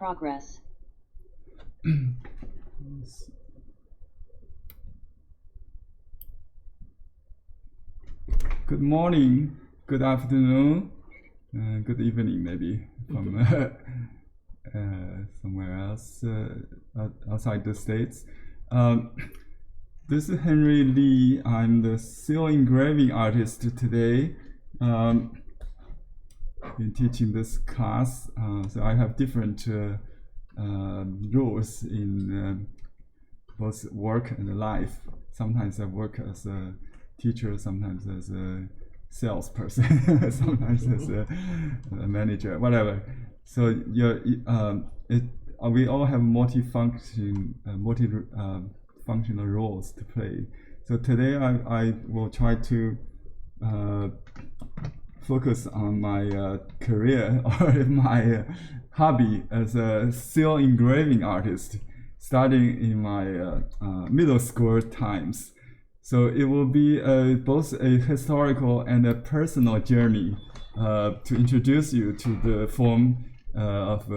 Progress. Good morning, good afternoon, good evening, maybe from somewhere else outside the States. This is Henry Lee. I'm the seal engraving artist today. In teaching this class, so I have different roles in both work and life. Sometimes I work as a teacher, sometimes as a salesperson, sometimes as a manager, whatever. So we all have multi-functional roles to play. So today I will try to focus on my career or my hobby as a seal engraving artist, starting in my middle school times. So it will be both a historical and a personal journey to introduce you to the form of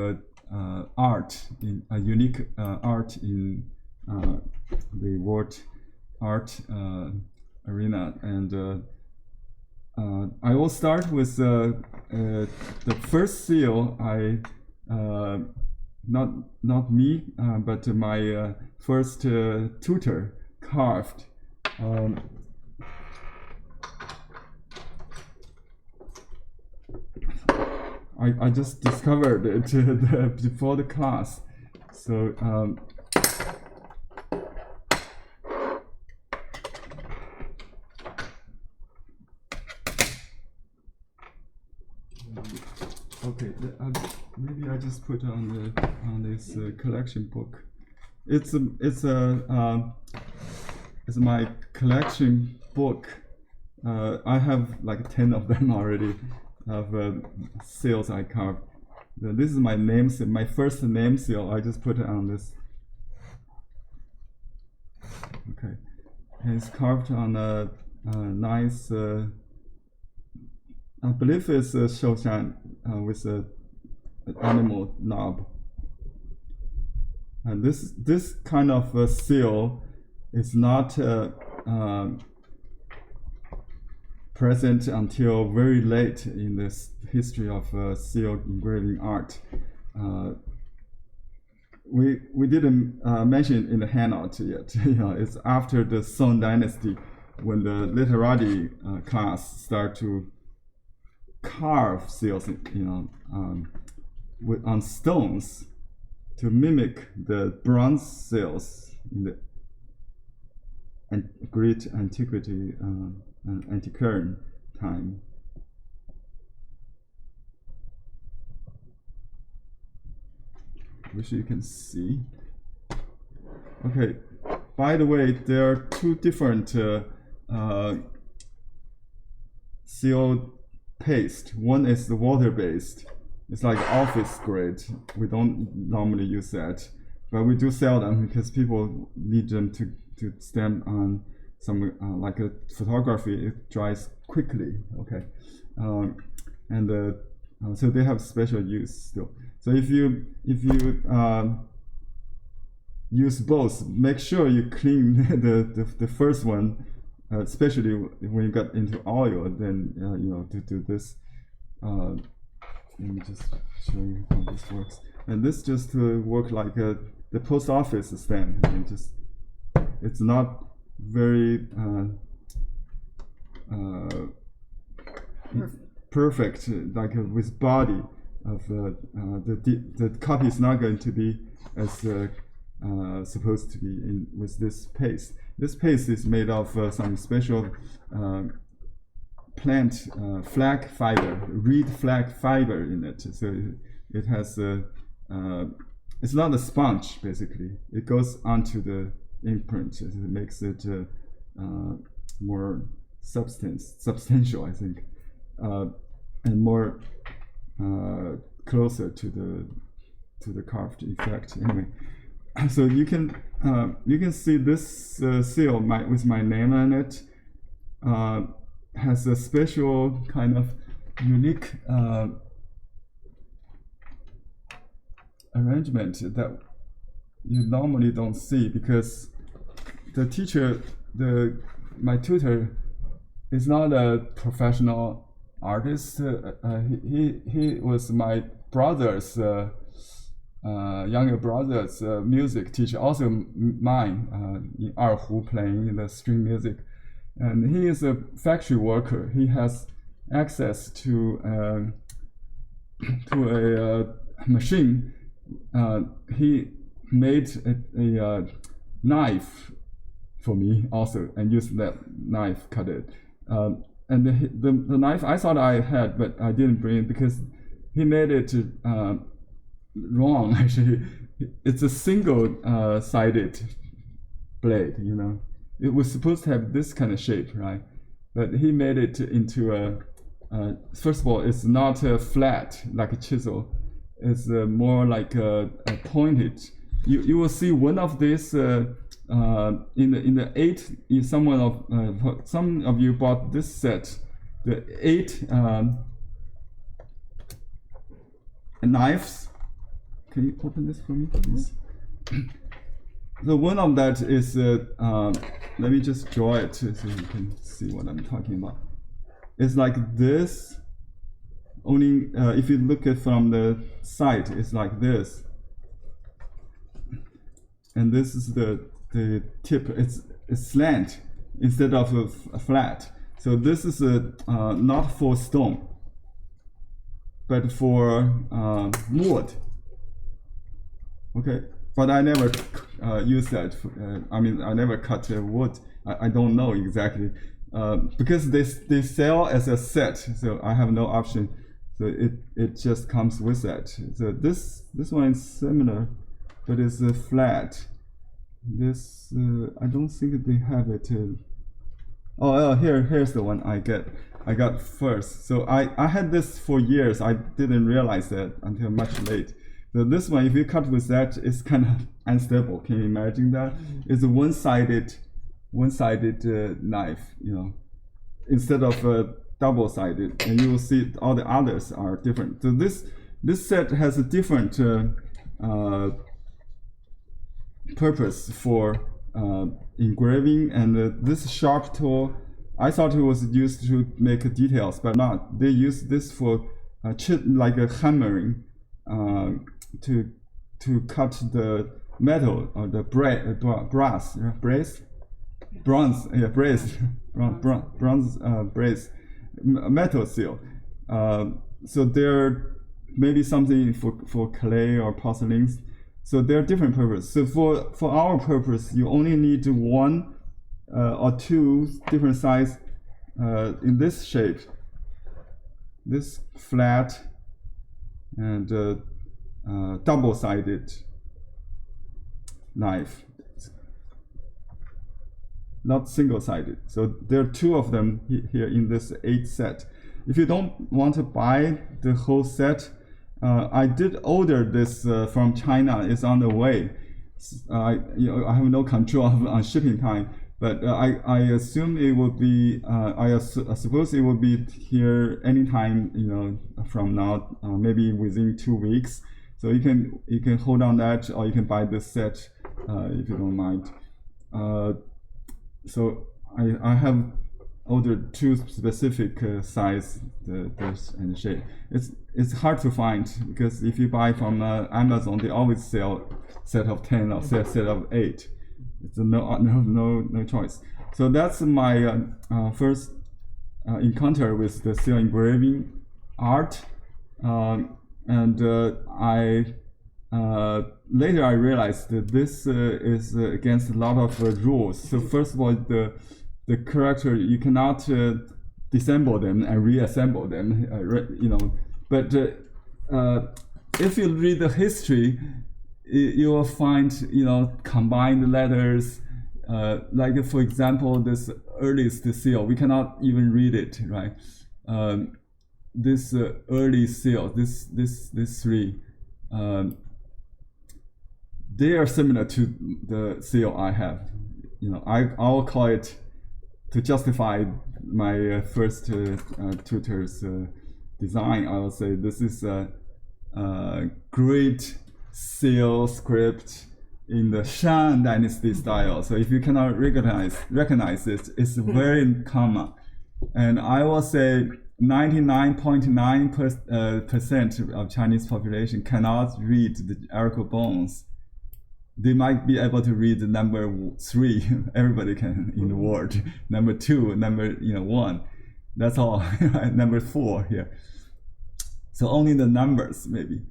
art, in a unique art in the world art arena. And I will start with the first seal not me, but my first tutor carved. I just discovered it before the class, so okay. Maybe I just put on this collection book. It's my collection book. I have like 10 of them already, of seals I carved. This is my name seal, my first name seal. I just put it on this. Okay, and it's carved on a nice, I believe it's a Shoshan with an animal knob. And this kind of seal is not present until very late in this history of seal engraving art. We didn't mention in the handout yet. It's after the Song Dynasty when the literati class start to carve seals, on stones to mimic the bronze seals in the great antiquity and antiquarian time. Wish you can see. Okay, by the way, there are two different seal paste. One is the water-based. It's like office grade. We don't normally use that, but we do sell them because people need them to stamp on some like a photography. It dries quickly. Okay, so they have special use still. So if you use both, make sure you clean the first one, especially when you got into oil. Then to do this. Let me just show you how this works. And this just work like the post office stamp. And it's not very perfect, like with body of the copy is not going to be as supposed to be with this paste. This paste is made of some special plant flag fiber, reed flag fiber in it. So it has it's not a sponge basically. It goes onto the imprint. It makes it more substantial, I think, and more closer to the carved effect. Anyway, so you can see this seal with my name on it. Has a special kind of unique arrangement that you normally don't see, because the teacher, my tutor, is not a professional artist. He was my brother's younger brother's music teacher, also mine, in Erhu, playing the string music. And he is a factory worker. He has access to a machine. He made a knife for me also, and used that knife, cut it. And the knife I thought I had, but I didn't bring it because he made it wrong. Actually, it's a single sided blade. It was supposed to have this kind of shape, right? But he made it into first of all, it's not flat like a chisel. It's more like a pointed. You will see one of these in the 8. Some of you bought this set, the 8 knives. Can you open this for me, please? So one of that is, let me just draw it so you can see what I'm talking about. It's like this, only if you look at from the side, it's like this. And this is the tip, it's slant instead of a flat. So this is not for stone, but for wood. Okay, but I never use that. I never cut wood. I don't know exactly, because they sell as a set, so I have no option. So it just comes with that. So this one is similar, but it's flat. This I don't think they have it. Here's the one I got first. So I had this for years. I didn't realize that until much late. So this one, if you cut with that, it's kind of unstable. Can you imagine that? It's a one-sided knife, instead of double-sided. And you will see all the others are different. So this set has a different purpose for engraving. And this sharp tool, I thought it was used to make details, but not. They use this for like a hammering. To cut the metal or the bronze brace metal seal. So there may be something for clay or porcelains. So there are different purposes. So for our purpose, you only need 1 or 2 different size in this shape. This flat and double-sided knife, not single-sided. So there are 2 of them here in this 8 set. If you don't want to buy the whole set, I did order this from China. It's on the way. I have no control on shipping time, but I assume it will be. I suppose it will be here anytime. From now, maybe within 2 weeks. So you can hold on that, or you can buy this set if you don't mind. So I have ordered 2 specific size, this and shape. It's hard to find, because if you buy from Amazon, they always sell set of 10 or set of 8. It's no choice. So that's my first encounter with the seal engraving art. And later I realized that this is against a lot of rules. So first of all, the character, you cannot disassemble them and reassemble them, But if you read the history, you will find, combined letters. Like for example, this earliest seal, we cannot even read it, right? This early seal, this 3, they are similar to the seal I have. I'll call it, to justify my first tutor's design, I will say this is a great seal script in the Shang Dynasty style. So if you cannot recognize it, it's very common. And I will say 99.9% of Chinese population cannot read the Arabic bones. They might be able to read the number 3. Everybody can in the world. Number 2, number 1. That's all. Number 4 here. So only the numbers maybe.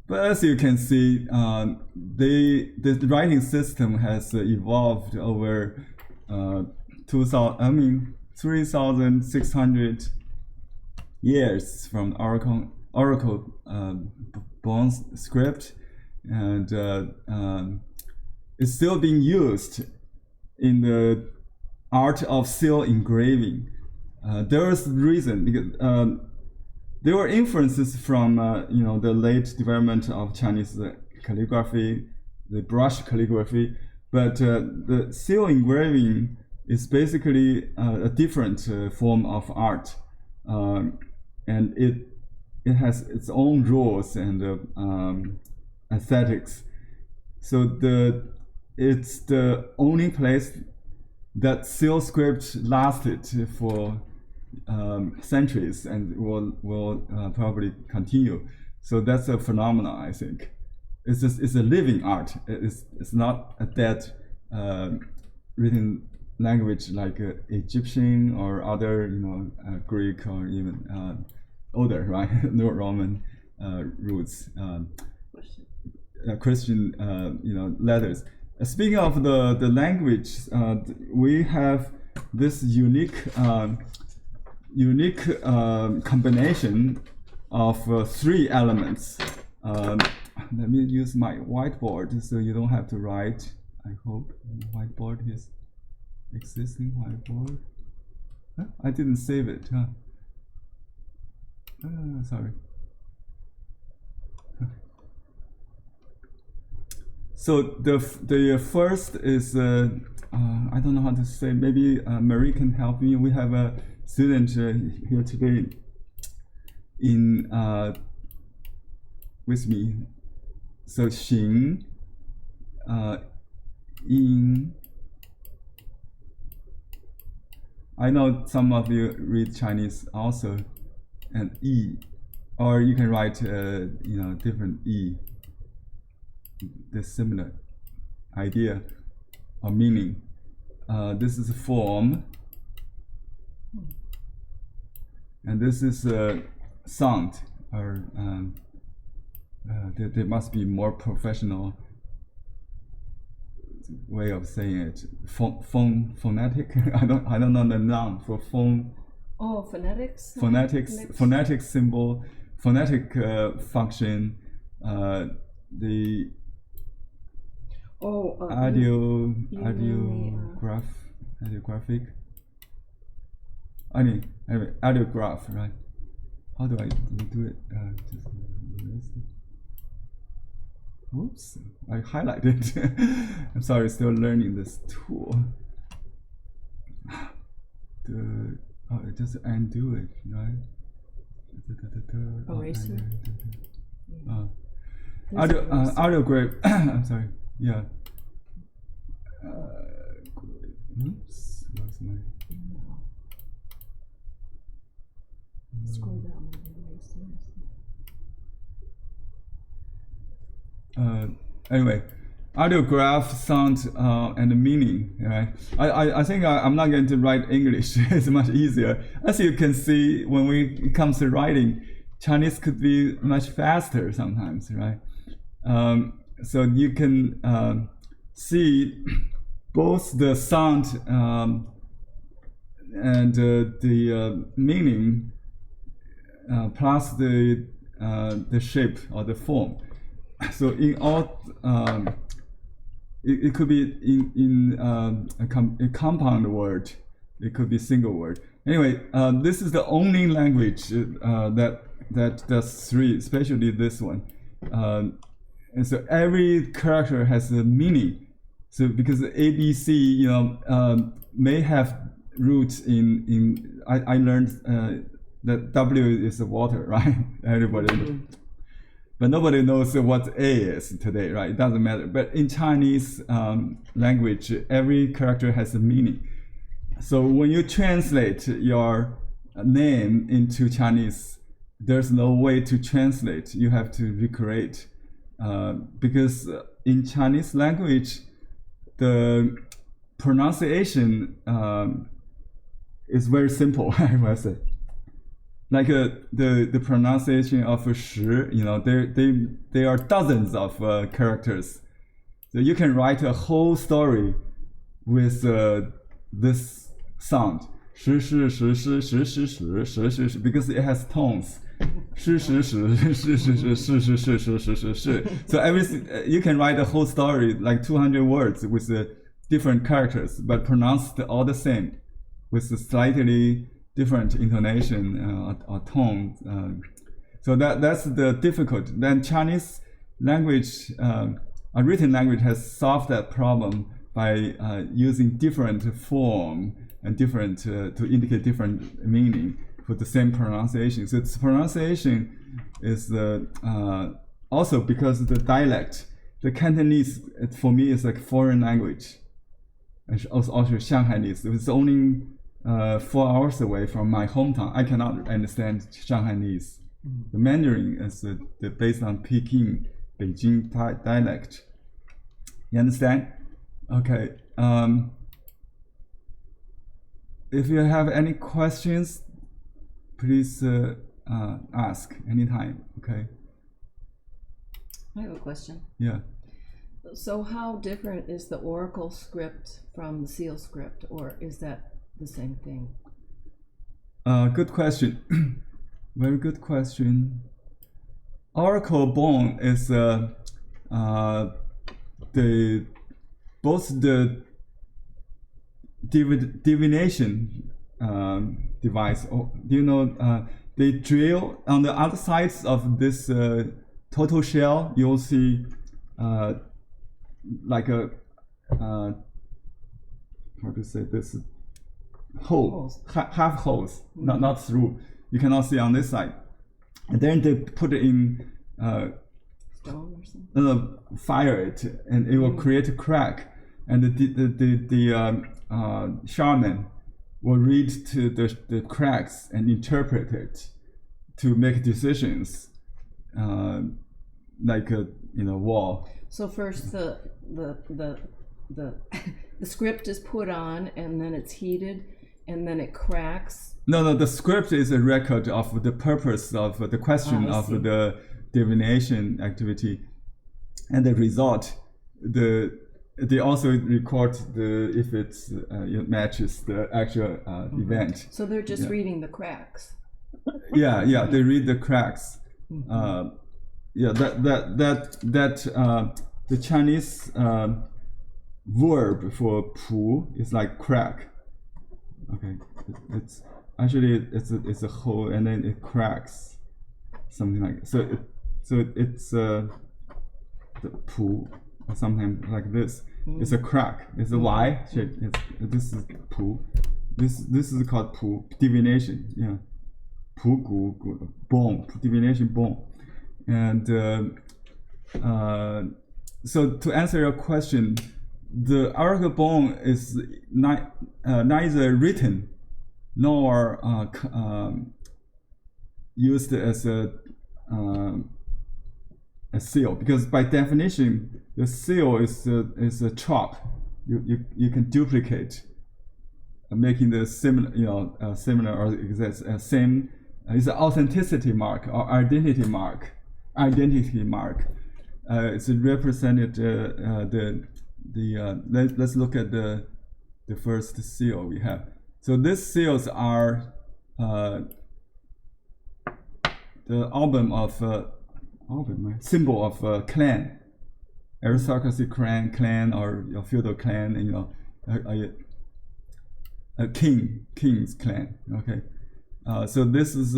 But as you can see, the writing system has evolved over 3,600 years from Oracle Bones script, and it's still being used in the art of seal engraving. There is reason because there were influences from the late development of Chinese calligraphy, the brush calligraphy, but the seal engraving is basically a different form of art, and it has its own rules and aesthetics. So it's the only place that seal script lasted for centuries and will probably continue. So that's a phenomenon, I think. It's a living art. It's not a dead written language like Egyptian or other Greek or even older, right? No Roman roots, Christian letters. Speaking of the language, we have this unique combination of 3 elements. Let me use my whiteboard so you don't have to write. I hope the whiteboard is existing whiteboard. Huh? I didn't save it. Huh? Sorry. So the first is I don't know how to say. Maybe Marie can help me. We have a student here today in with me. So Xing, Yin. I know some of you read Chinese also, and Yi, or you can write different Yi. The similar idea or meaning. This is form, and this is sound, or there must be more professional way of saying it. Phonetic. I don't know the noun for phone. Oh, phonetics. Phonetic symbol, phonetic function. The audiographic. Anyway, audiograph, right? How do I do it? Oops, I highlighted. I'm sorry, still learning this tool. Just undo it, right? Eraser. Audiograph. I'm sorry. Yeah. Oops. Lost my. Scroll down. Anyway, audiograph, sound, and meaning. Right? I think I'm not going to write English. It's much easier. As you can see, when it comes to writing, Chinese could be much faster sometimes, right? So you can see both the sound and the meaning plus the shape or the form. So in all, it could be in a compound word. It could be single word. Anyway, this is the only language that does 3, especially this one. And so every character has a meaning. So because ABC, may have roots in. I learned that W is the water, right? Everybody. but nobody knows what A is today, right? It doesn't matter. But in Chinese language, every character has a meaning. So when you translate your name into Chinese, there's no way to translate. You have to recreate, because in Chinese language, the pronunciation is very simple. I must say, like the pronunciation of 时, there are dozens of characters. So you can write a whole story with this sound. 时时时时时时时时时时, because it has tones. 时时时时时时时时时时时时. So you can write a whole story like 200 words with different characters, but pronounced all the same, with a slightly different intonation or tone. So that's the difficult. Then Chinese language, a written language, has solved that problem by using different form and different to indicate different meaning for the same pronunciation. So its pronunciation is also because of the dialect. The Cantonese, for me, is like foreign language. And also Shanghainese. It's only 4 hours away from my hometown. I cannot understand Shanghainese. The Mandarin is based on Peking, Beijing dialect. You understand? Okay. If you have any questions, please ask anytime. Okay. I have a question. Yeah. So how different is the Oracle script from the Seal script, or is that the same thing? Good question. Very good question. Oracle Bone is both the divination device. Do you know they drill on the other sides of this total shell? You'll see like a how to say this hole, half holes, not through. You cannot see on this side, and then they put it in Stone or something? fire it, and it will create a crack, and the shaman will read to the cracks and interpret it to make decisions, like a wall. So first the the script is put on, and then it's heated, and then it cracks. No, the script is a record of the purpose of the question of the divination activity, and the result. They also record if it matches the actual event. So they're just reading the cracks. Yeah, they read the cracks. The Chinese verb for 谱 is like crack. Okay, it's actually it's a hole, and then it cracks, something like that. So it's the 谱, something like this. It's a crack. It's a Y shape. This is 谱. This is called 谱, divination. Yeah, 谱骨 bone, divination bone. And so to answer your question, the oracle bone is neither written nor used as a seal, because by definition the seal is a chalk. You can duplicate, making the similar or exact same. It's an authenticity mark or identity mark. It's represented let's look at the first seal we have. So these seals are the symbol of clan, aristocracy clan or your feudal clan, a king's clan. Okay, so this is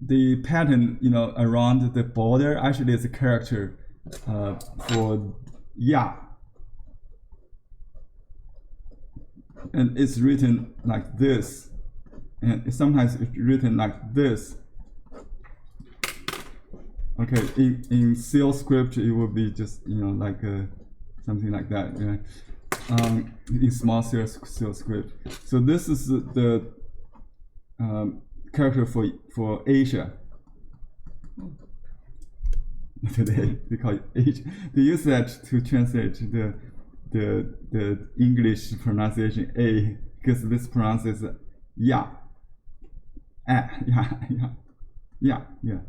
the pattern, around the border. Actually, is a character for Ya, and it's written like this, and sometimes it's written like this. Okay, in seal script it would be just like something like that. Yeah. In small seal script. So this is the character for Asia. Today they call it Asia. They use that to translate the English pronunciation A, because this pronounces ya. Yeah, ya, yeah.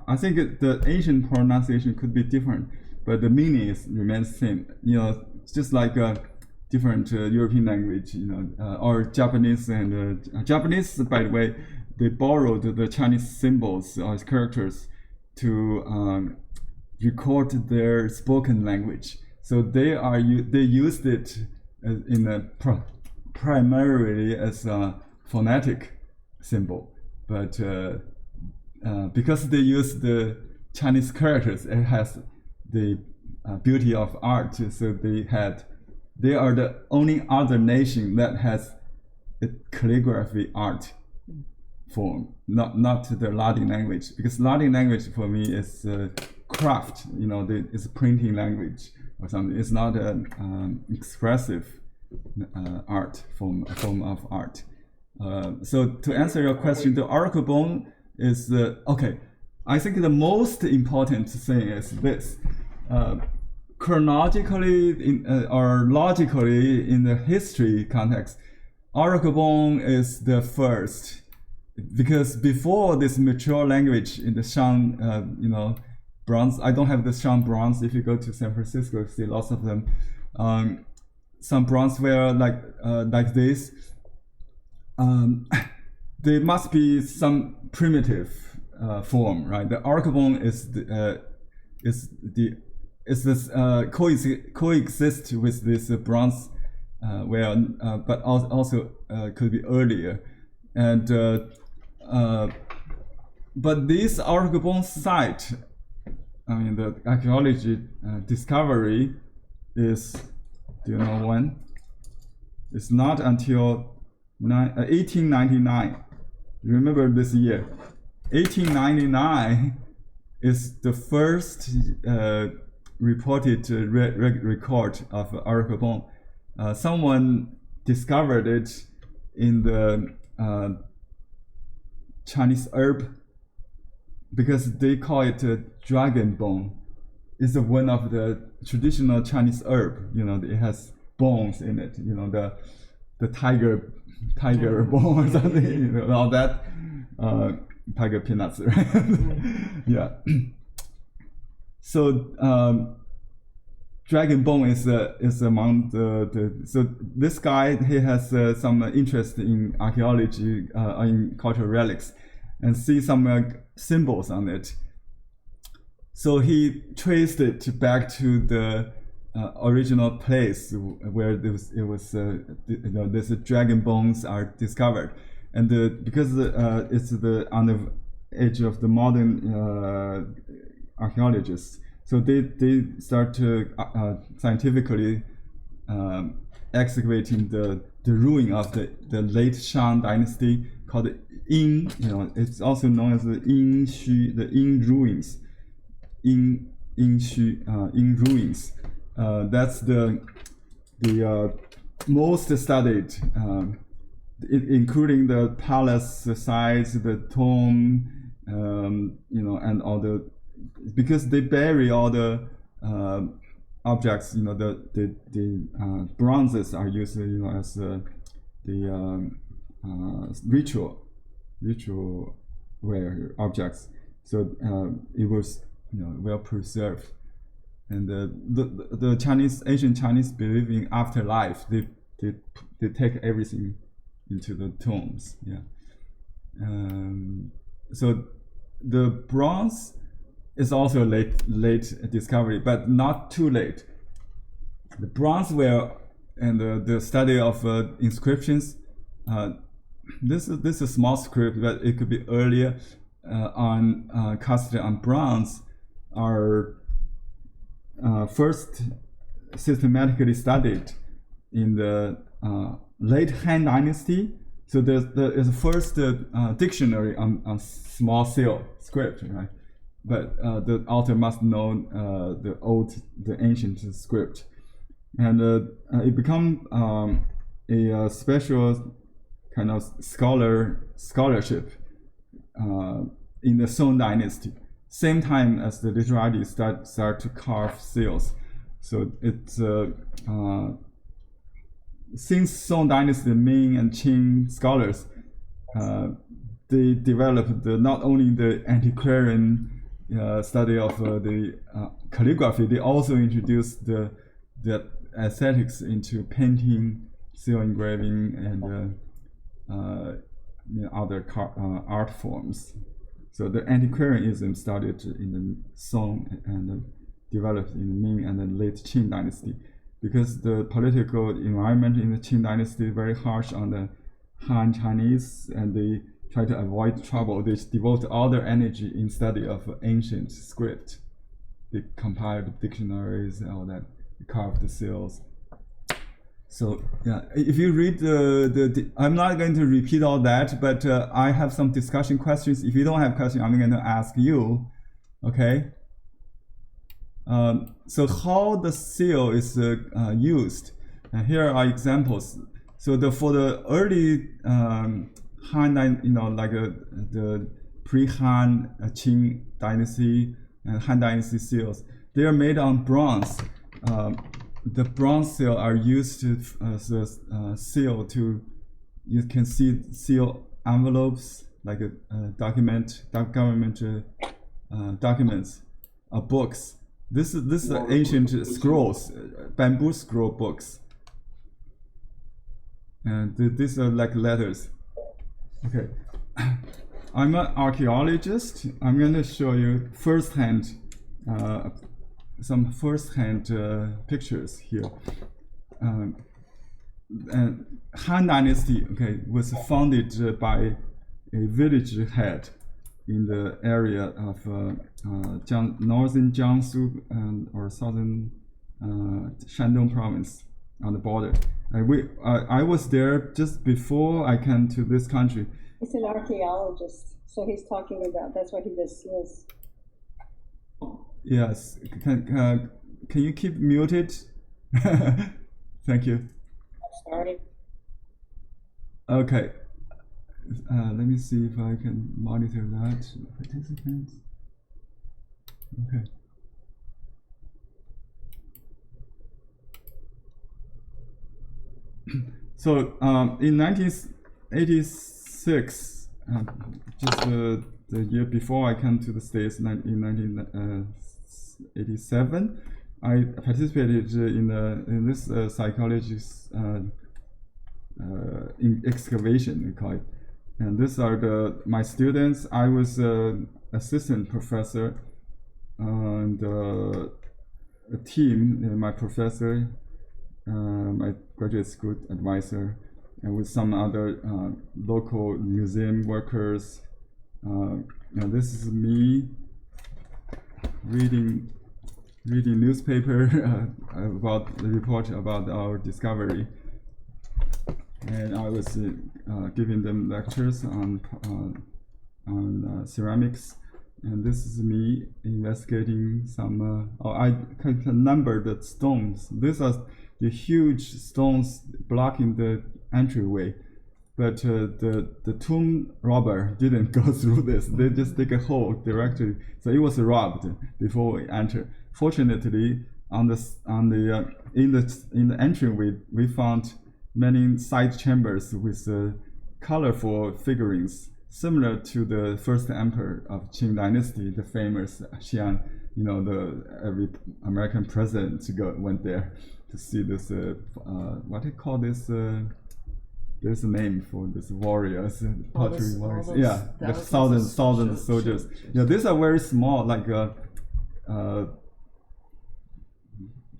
I think the Asian pronunciation could be different, but the meaning remains same. It's just like a different European language, or Japanese. And Japanese, by the way, they borrowed the Chinese symbols or characters to record their spoken language. So they used it in primarily as a phonetic symbol, but because they use the Chinese characters, it has the beauty of art. So they are the only other nation that has a calligraphy art form, not the Latin language, because Latin language for me is craft. It's a printing language or something. It's not an expressive art form of art. So to answer your question, the oracle bone is okay. I think the most important thing is this: chronologically or logically in the history context, oracle bone is the first, because before this mature language in the Shang, bronze. I don't have the Shang bronze. If you go to San Francisco, you see lots of them. Some bronzeware like this. There must be some primitive form, right? The oracle bone is coexist with this bronze ware, but also could be earlier, and but this oracle bone site, the archaeology discovery is, do you know when? It's not until 1899. Remember this year. 1899 is the first reported record of oracle bone. Someone discovered it in the Chinese herb, because they call it dragon bone. It's one of the traditional Chinese herb. It has bones in it. The tiger bone or something. All that tiger peanuts, right? Yeah. So dragon bone is among the. So this guy, he has some interest in archaeology, in cultural relics, and see some symbols on it. So he traced it back to the original place where these dragon bones are discovered, and because it's on the edge of the modern archaeologists, so they start to scientifically excavating the ruin of the late Shang dynasty, called Yin. It's also known as the Yin Xu, the Yin ruins. Yin ruins. That's the most studied, including the palace sites, the tomb, and all the, because they bury all the objects. The bronzes are used, as the ritual ware objects. So it was well preserved. And the ancient Chinese believe in afterlife. They take everything into the tombs. Yeah. So the bronze is also a late discovery, but not too late. The bronzeware and the study of inscriptions. This is a small script, but it could be earlier. Cast on bronze are first systematically studied in the late Han Dynasty. So there is the first dictionary on small seal script, right? But the author must know the ancient script, and it become a special kind of scholarship in the Song Dynasty. Same time as the literati start to carve seals. So it's since Song Dynasty, the Ming and Qing scholars they developed not only the antiquarian study of the calligraphy, they also introduced the aesthetics into painting, seal engraving, and other art forms. So the antiquarianism started in the Song and developed in the Ming and the late Qing dynasty, because the political environment in the Qing dynasty is very harsh on the Han Chinese, and they try to avoid trouble. They devote all their energy in study of ancient script. They compiled dictionaries and all that, carved the seals. So yeah, if you read I'm not going to repeat all that, but I have some discussion questions. If you don't have questions, I'm going to ask you. Okay. So how the seal is used? And here are examples. So for the early Han, like the pre-Han Qing dynasty and Han dynasty seals, they are made on bronze. The bronze seal are used as a seal to, you can see seal envelopes, like a government documents, books. This is ancient scrolls, bamboo scroll books, and these are like letters. Okay, I'm an archaeologist. I'm going to show you firsthand some first-hand pictures here. And Han Dynasty, was founded by a village head in the area of northern Jiangsu or southern Shandong province on the border. I was there just before I came to this country. He's an archaeologist, so he's talking about, that's what he does. Yes. Can you keep muted? Thank you. Sorry. Okay. Let me see if I can monitor that. Participants. Okay. So in 1986, just the year before I came to the States, in 1987, I participated in this psychologist in excavation, we call it. And these are my students. I was assistant professor, and a team, my professor, my graduate school advisor, and with some other local museum workers. And this is me reading newspaper about the report about our discovery. And I was giving them lectures on ceramics, and this is me investigating some. I can number the stones. These are the huge stones blocking the entryway, but the tomb robber didn't go through this. They just dig a hole directly, so it was robbed before we enter. Fortunately, in the entryway we found many side chambers with colorful figurines, similar to the first emperor of Qing dynasty, the famous Xian. Every American president went there to see this. What do you call this? There's a name for this warriors, pottery warriors. Yeah, the thousand soldiers. Yeah, these are very small, like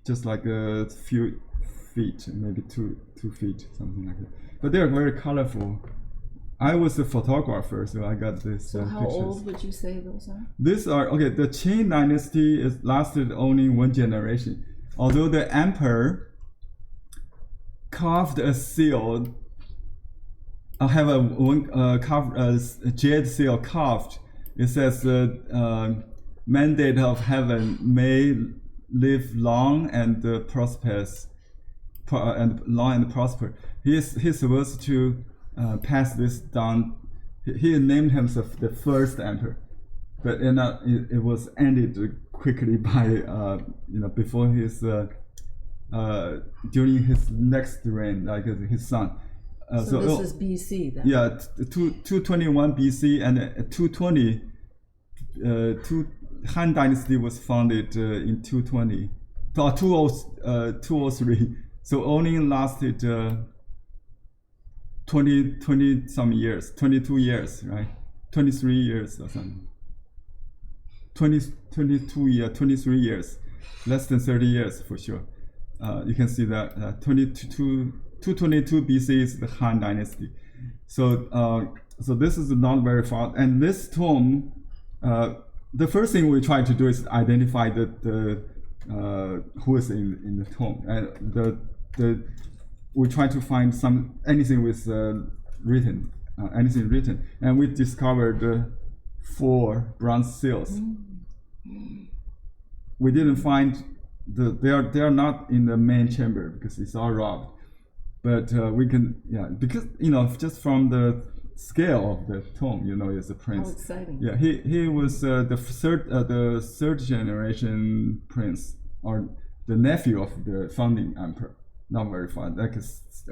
just like a few feet, maybe two feet, something like that. But they are very colorful. I was a photographer, so I got this. So how pictures. old would you say those are? These are the Qing dynasty lasted only one generation. Although the emperor carved a seal I have a one jade seal carved. It says mandate of heaven may live long and prosperous, and long and prosper. He's supposed to pass this down. He named himself the first emperor, but it was ended quickly by before his during his next reign, like his son. So this is BC then? Yeah, 221 BC and 220. Han Dynasty was founded in 220, 203. So only lasted 20 some years, 22 years, right? 23 years or something. 23 years, less than 30 years for sure. You can see that 222 BC is the Han Dynasty. So this is not very far. And this tomb, the first thing we try to do is identify the who is in the tomb, and we try to find anything with written, and we discovered 4 bronze seals. We didn't find they are not in the main chamber because it's all robbed. But we can, because just from the scale of the tomb, is a prince. How exciting! Yeah, he was the third generation prince, or the nephew of the founding emperor. Not very far, like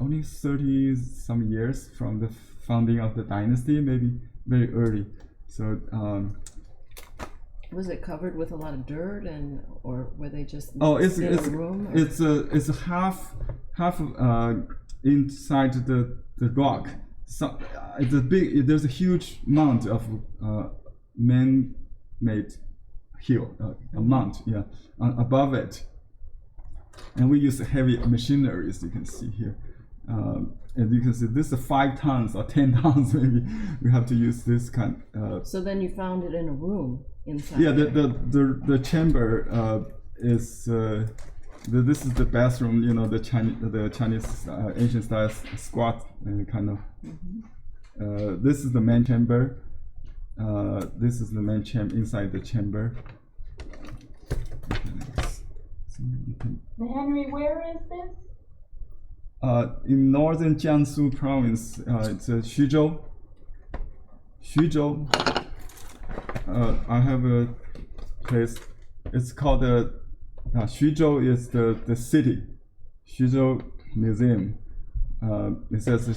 only 30 some years from the founding of the dynasty, maybe very early. So. Was it covered with a lot of dirt, or were they just in a room? It's half inside the rock. So there's a huge mound of man-made hill, a mount, above it, and we use heavy machinery, as you can see here. And you can see this is 5 tons or 10 tons maybe. We have to use this kind. So then you found it in a room inside. Yeah, the chamber is. This is the bathroom. The Chinese ancient style squat kind of. Mm-hmm. This is the main chamber. This is the main chamber inside the chamber. Henry, where is this? In northern Jiangsu province, it's Xuzhou. I have a place. It's called Xuzhou is the city. Xuzhou Museum. It says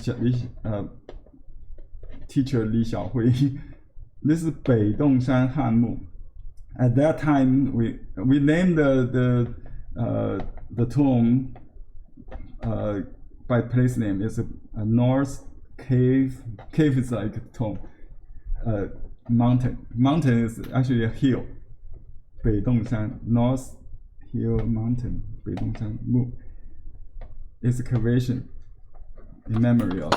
teacher Li Xiaohui. This is Beidong-shan Hanmu. At that time, we named the tomb by place name. It's a north cave. Cave is like a tomb. Mountain. Mountain is actually a hill. Beidong-shan, North Hill Mountain. Beidong-shan Mu. It's a excavation in memory of.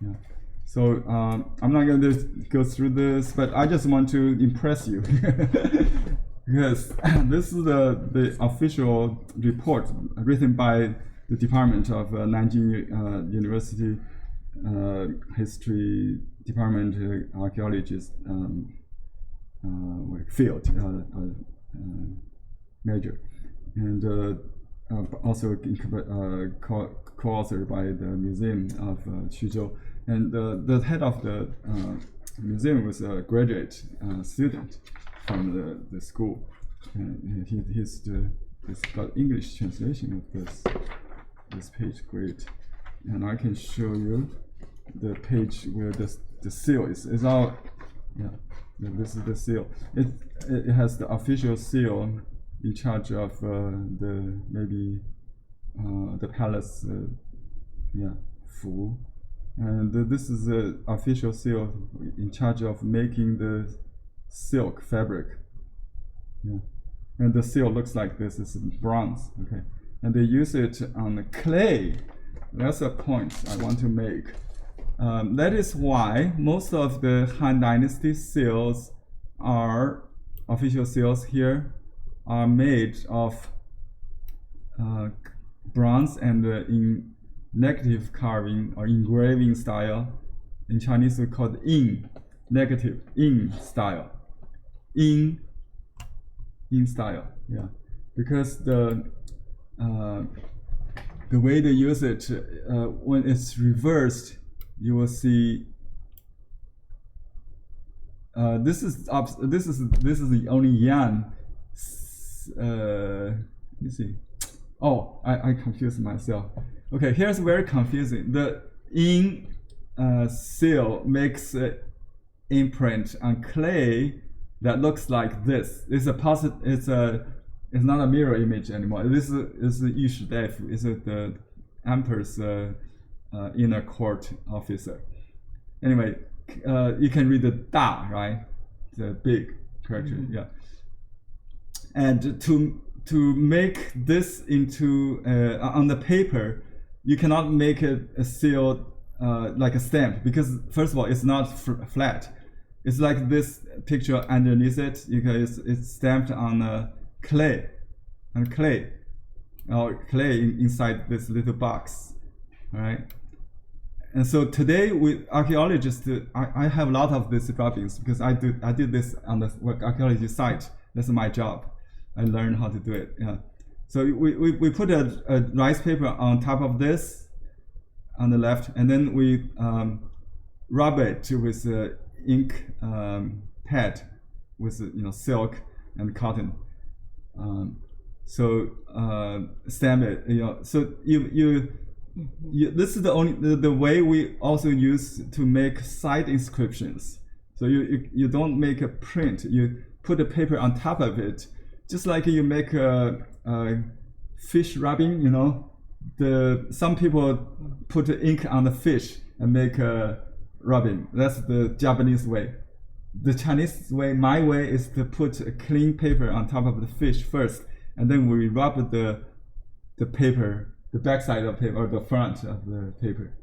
Yeah. So I'm not going to go through this, but I just want to impress you. Because this is the official report written by the Department of Nanjing University History Department archaeologist field major, and also co-authored by the Museum of Xuzhou. And the head of the museum was a graduate student from the school, and he's got English translation of this page. Great, and I can show you the page where the seal is. It's all, this is the seal. It has the official seal in charge of the palace, Fu. And this is the official seal in charge of making the silk fabric. Yeah. And the seal looks like this. It's bronze. Okay. And they use it on the clay. That's a point I want to make. That is why most of the Han Dynasty seals official seals here are made of bronze and negative carving or engraving style. In Chinese, we call it yin, negative, yin style. Yin style, yeah. Because the way they use it, when it's reversed, you will see this is the only yan. Let me see. Oh, I confused myself. Okay, here's very confusing. The ink seal makes an imprint on clay that looks like this. It's not a mirror image anymore. This is Yishi Def. Is the emperor's inner court officer. Anyway, you can read the Da, right? The big character, yeah. And to make this into on the paper, you cannot make it a seal like a stamp, because first of all, it's not flat. It's like this picture underneath it. It's stamped on clay, or clay inside this little box, all right? And so today, with archaeologists, I have a lot of these rubbings because I did this on the archaeology site. That's my job. I learned how to do it. Yeah. So we put a rice paper on top of this on the left, and then we rub it with ink pad with silk and cotton. Stamp it. So this is the way we also use to make side inscriptions. So you don't make a print. You put a paper on top of it, just like you make a fish rubbing. Some people put ink on the fish and make a rubbing. That's the Japanese way. The Chinese way, my way, is to put a clean paper on top of the fish first, and then we rub the paper, the back side of the paper or the front of the paper.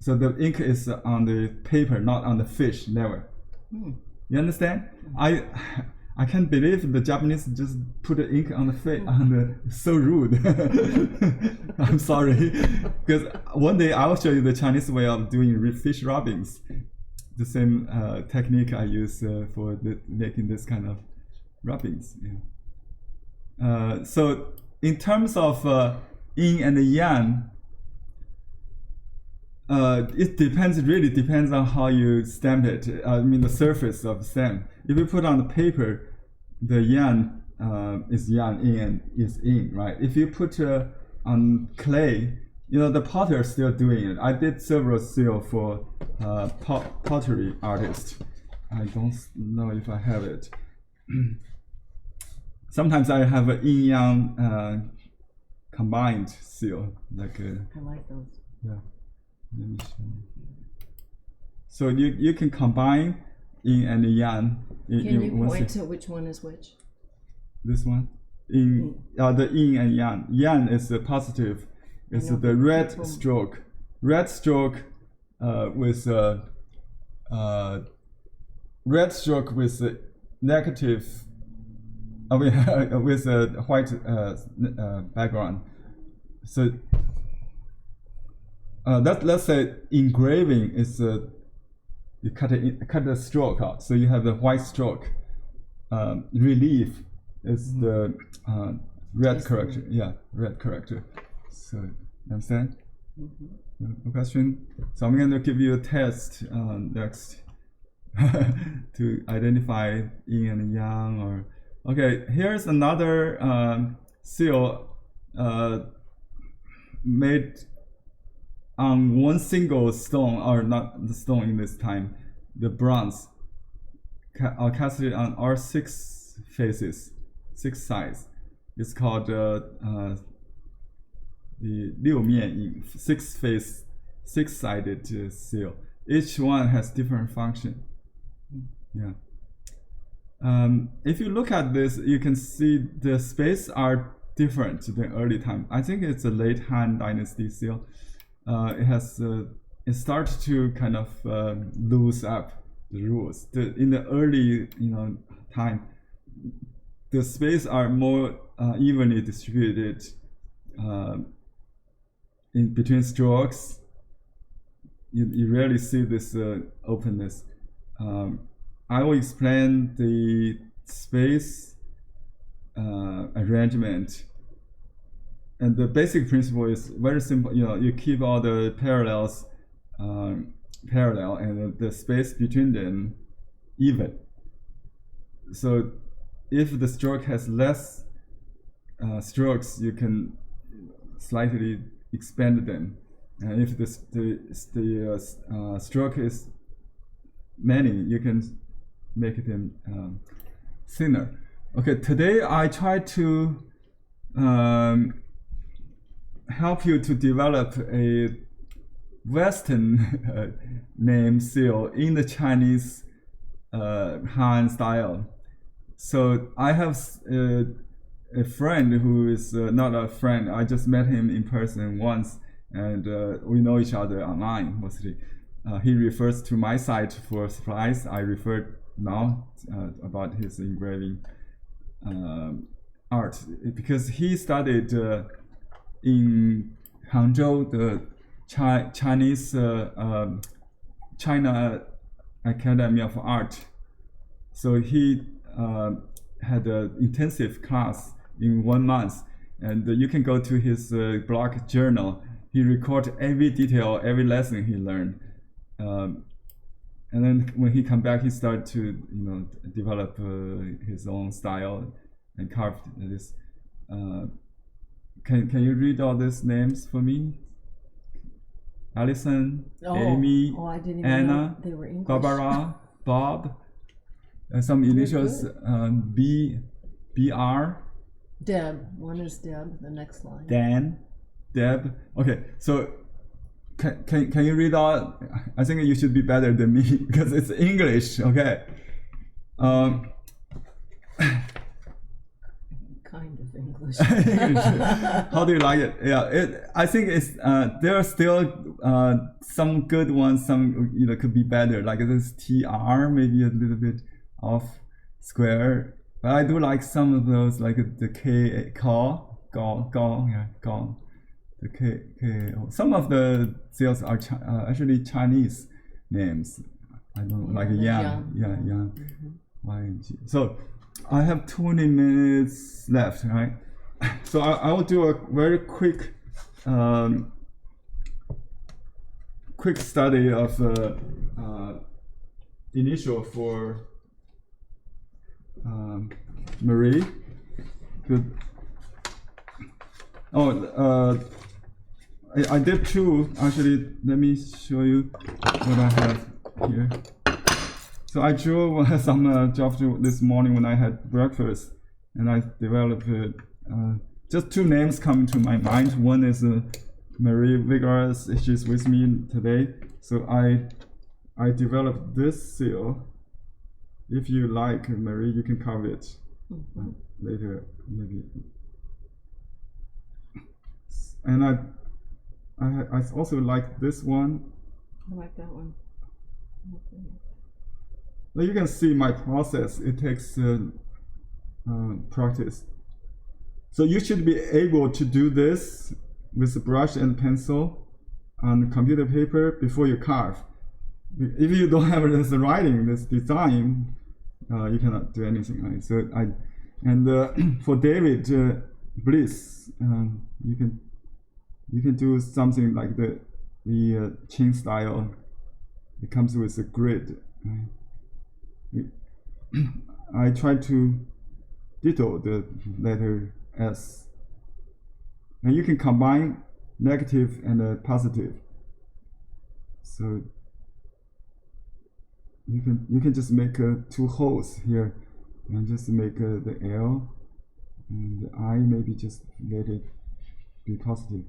So the ink is on the paper, not on the fish, never. You understand? I can't believe the Japanese just put the ink on the face. So rude. I'm sorry. Because one day I will show you the Chinese way of doing fish rubbings. The same technique I use for making this kind of rubbings. Yeah. So in terms of yin and yang, it really depends on how you stamp it. I mean the surface of the stamp. If you put on the paper, the yan is yang, yin is yin, right? If you put on clay, the potter is still doing it. I did several seal for pottery artists. I don't know if I have it. Sometimes I have a yin yang combined seal, like I like those. Yeah. Let me show you. So you can combine yin and yang. Can you point to which one is which? This one? The yin and yang. Yang is the positive. It's the red stroke. Red stroke with red stroke with negative. With a white background. So let's say engraving is you cut the stroke out, so you have the white stroke. Relief is the red character. Yeah, red character. So understand? No question. So I'm going to give you a test next to identify yin and yang. Or okay, here's another seal made on one single stone, or not the stone in this time, the bronze, casted on all 6 faces, 6 sides. It's called the 六面印, 6-sided seal. Each one has different function. Yeah. If you look at this, you can see the space are different than early time. I think it's a late Han Dynasty seal. It starts to kind of loose up the rules. In the early time, the space are more evenly distributed in between strokes, you rarely see this openness. I will explain the space arrangement, and the basic principle is very simple. You keep all the parallels parallel, and the space between them even. So if the stroke has less strokes, you can slightly expand them. And if the stroke is many, you can make them thinner. Okay, today I try to help you to develop a Western name seal in the Chinese Han style. So I have a friend who is not a friend. I just met him in person once, and we know each other online mostly. He refers to my site for supplies. I referred now about his engraving art, because he studied in Hangzhou, the Chinese China Academy of Art. So he had an intensive class in 1 month, and you can go to his blog journal. He records every detail, every lesson he learned, and then when he come back, he started to develop his own style and carved this. Can you read all these names for me? Allison, Amy, I didn't even Anna, know they were English. Barbara, Bob, some initials, BR. Deb. One is Deb. The next line. Dan, Deb. Okay, so can you read all? I think you should be better than me because it's English. Okay. Kind of English. How do you like it? Yeah, I think it's there are still some good ones. Some could be better. Like this TR, maybe a little bit off square. But I do like some of those, like the K call, the K. Some of the seals are actually Chinese names. I don't like Yang. Yang. YNG. So I have 20 minutes left, right? So I will do a very quick study of initial for Marie. Good. I did two. Actually, let me show you what I have here. So I drew some jobs this morning when I had breakfast, and I developed just two names come to my mind. One is Marie Vigorous. She's with me today. So I developed this seal. If you like, Marie, you can carve it later, maybe. And I also like this one. I like that one. Okay. Well, you can see my process. It takes practice. So you should be able to do this with a brush and pencil on computer paper before you carve. If you don't have this writing, this design, you cannot do anything. Right? So for David Bliss, you can do something like the chain style. It comes with a grid. Right? I try to ditto the letter S, and you can combine negative and positive. So you can just make two holes here, and just make the L and the I. Maybe just let it be positive,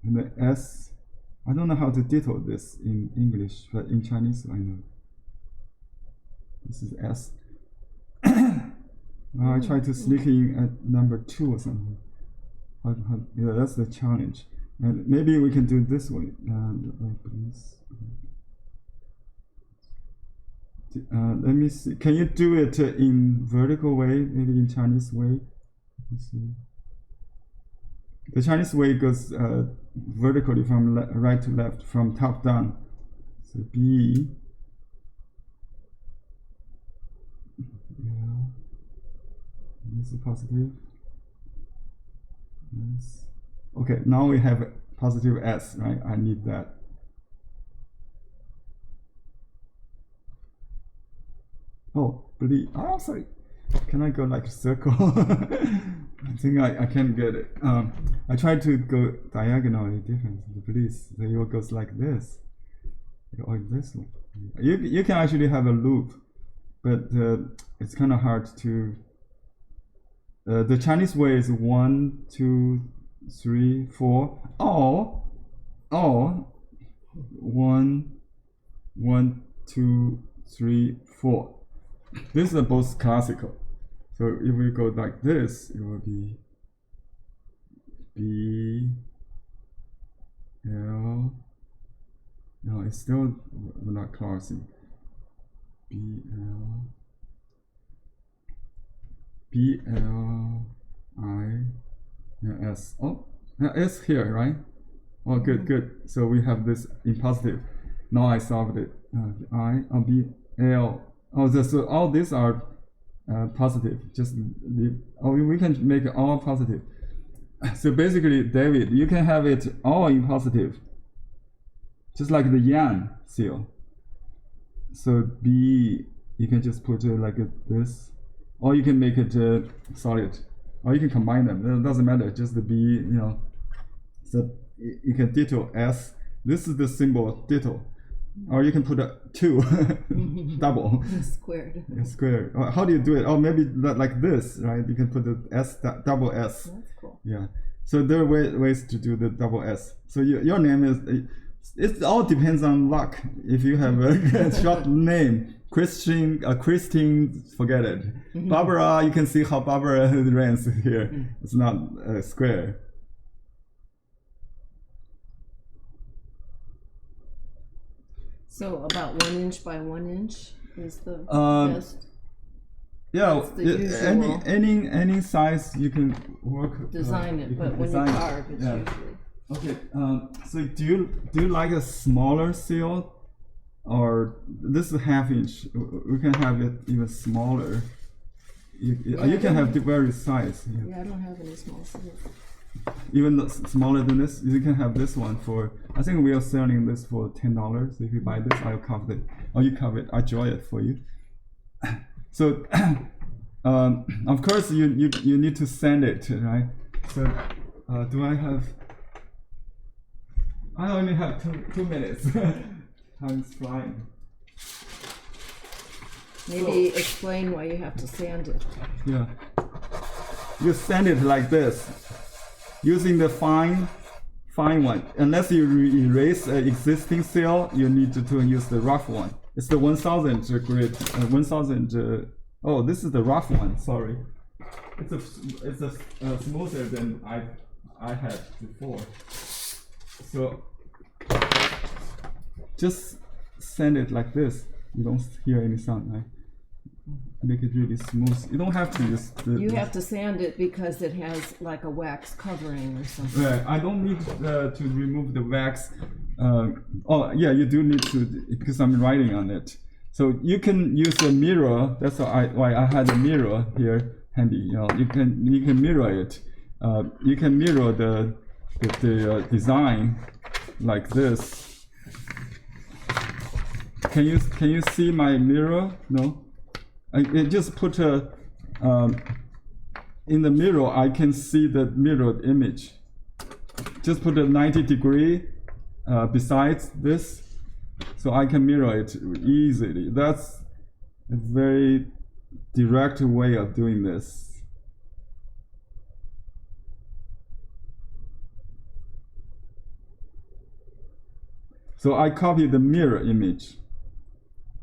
and the S. I don't know how to ditto this in English, but in Chinese I know. This is S. I try to sneak in at number 2 or something. Yeah, that's the challenge. And maybe we can do this way. Let me see. Can you do it in vertical way? Maybe in Chinese way. Let's see. The Chinese way goes vertically from right to left, from top down. So B. Yeah. This is positive. Yes. Okay, now we have positive S, right? I need that. Oh, bleed. Oh, sorry. Can I go like a circle? I think I can't get it. I tried to go diagonally different. Please, so it goes like this, or this one. You can actually have a loop, but it's kind of hard to. The Chinese way is 1, 2, 3, 4. All 1, 2, 3, 4. These are both classical. So if we go like this, it will be B, L. No, it's still not crossing. B, L, B, L, I, and S. Oh, S here, right? Oh, good, good. So we have this in positive. Now I solved it. I, B, L. Oh, so all these are positive. Just leave. Oh, we can make it all positive. So basically, David, you can have it all in positive, just like the yan seal. So B, you can just put it like this, or you can make it solid, or you can combine them. It doesn't matter. Just the B, you know. So you can ditto S. This is the symbol ditto. Or you can put a 2, double. Squared. Yeah, squared. How do you do it? Oh, maybe like this, right? You can put the S, double S. That's cool. Yeah. So there are ways to do the double S. So your name is, it all depends on luck. If you have a short name, Christine, forget it. Barbara, you can see how Barbara runs here. It's not square. So about 1 inch by 1 inch is the best. Yeah, That's the usual. any size you can work. Design it, you but can when design you it. carve, it's Yeah. usually. Okay. So do you like a smaller seal, or this is 1/2 inch? We can have it even smaller. You can have the various size. Yeah. Yeah, I don't have any small seals. Even smaller than this, you can have this one for. I think we are selling this for $10. If you buy this, I'll cover it. Or you cover it. I draw it for you. So, of course, you need to sand it, right? So, do I have? I only have 2 minutes. Time's flying. Maybe explain why you have to sand it. Yeah. You sand it like this, using the fine one. Unless you erase an existing seal, you need to use the rough one. It's the 1000 grit. 1000. Oh, this is the rough one. Sorry. It's a smoother than I had before. So just sand it like this. You don't hear any sound, right? Make it really smooth. You don't have to use the. You have to sand it because it has like a wax covering or something. Right. I don't need to remove the wax. Oh yeah, you do need to because I'm writing on it. So you can use a mirror. That's why I had a mirror here handy. You know, you can mirror it. You can mirror the design like this. Can you see my mirror? No. I just put in the mirror. I can see the mirrored image. Just put a 90-degree besides this, so I can mirror it easily. That's a very direct way of doing this. So I copy the mirror image.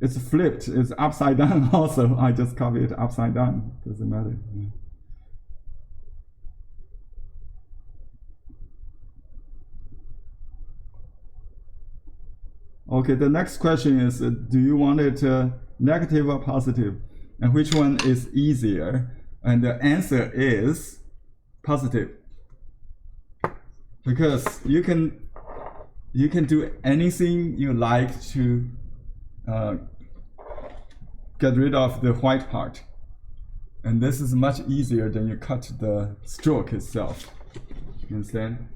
It's flipped, it's upside down also. I just copy it upside down, doesn't matter. Yeah. Okay, the next question is, do you want it negative or positive? And which one is easier? And the answer is positive. because you can do anything you like to get rid of the white part, and this is much easier than you cut the stroke itself. You understand?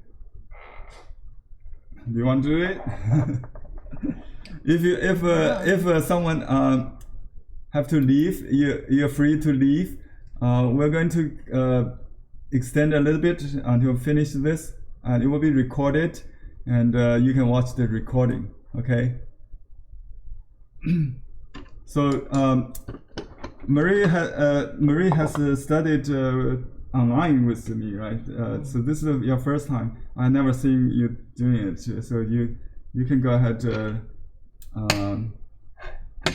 Do you want to do it? If someone have to leave, you're free to leave. We're going to extend a little bit until finish this, and it will be recorded, and you can watch the recording. Okay. So Marie has studied online with me, right? So this is your first time. I never seen you doing it. So you can go ahead.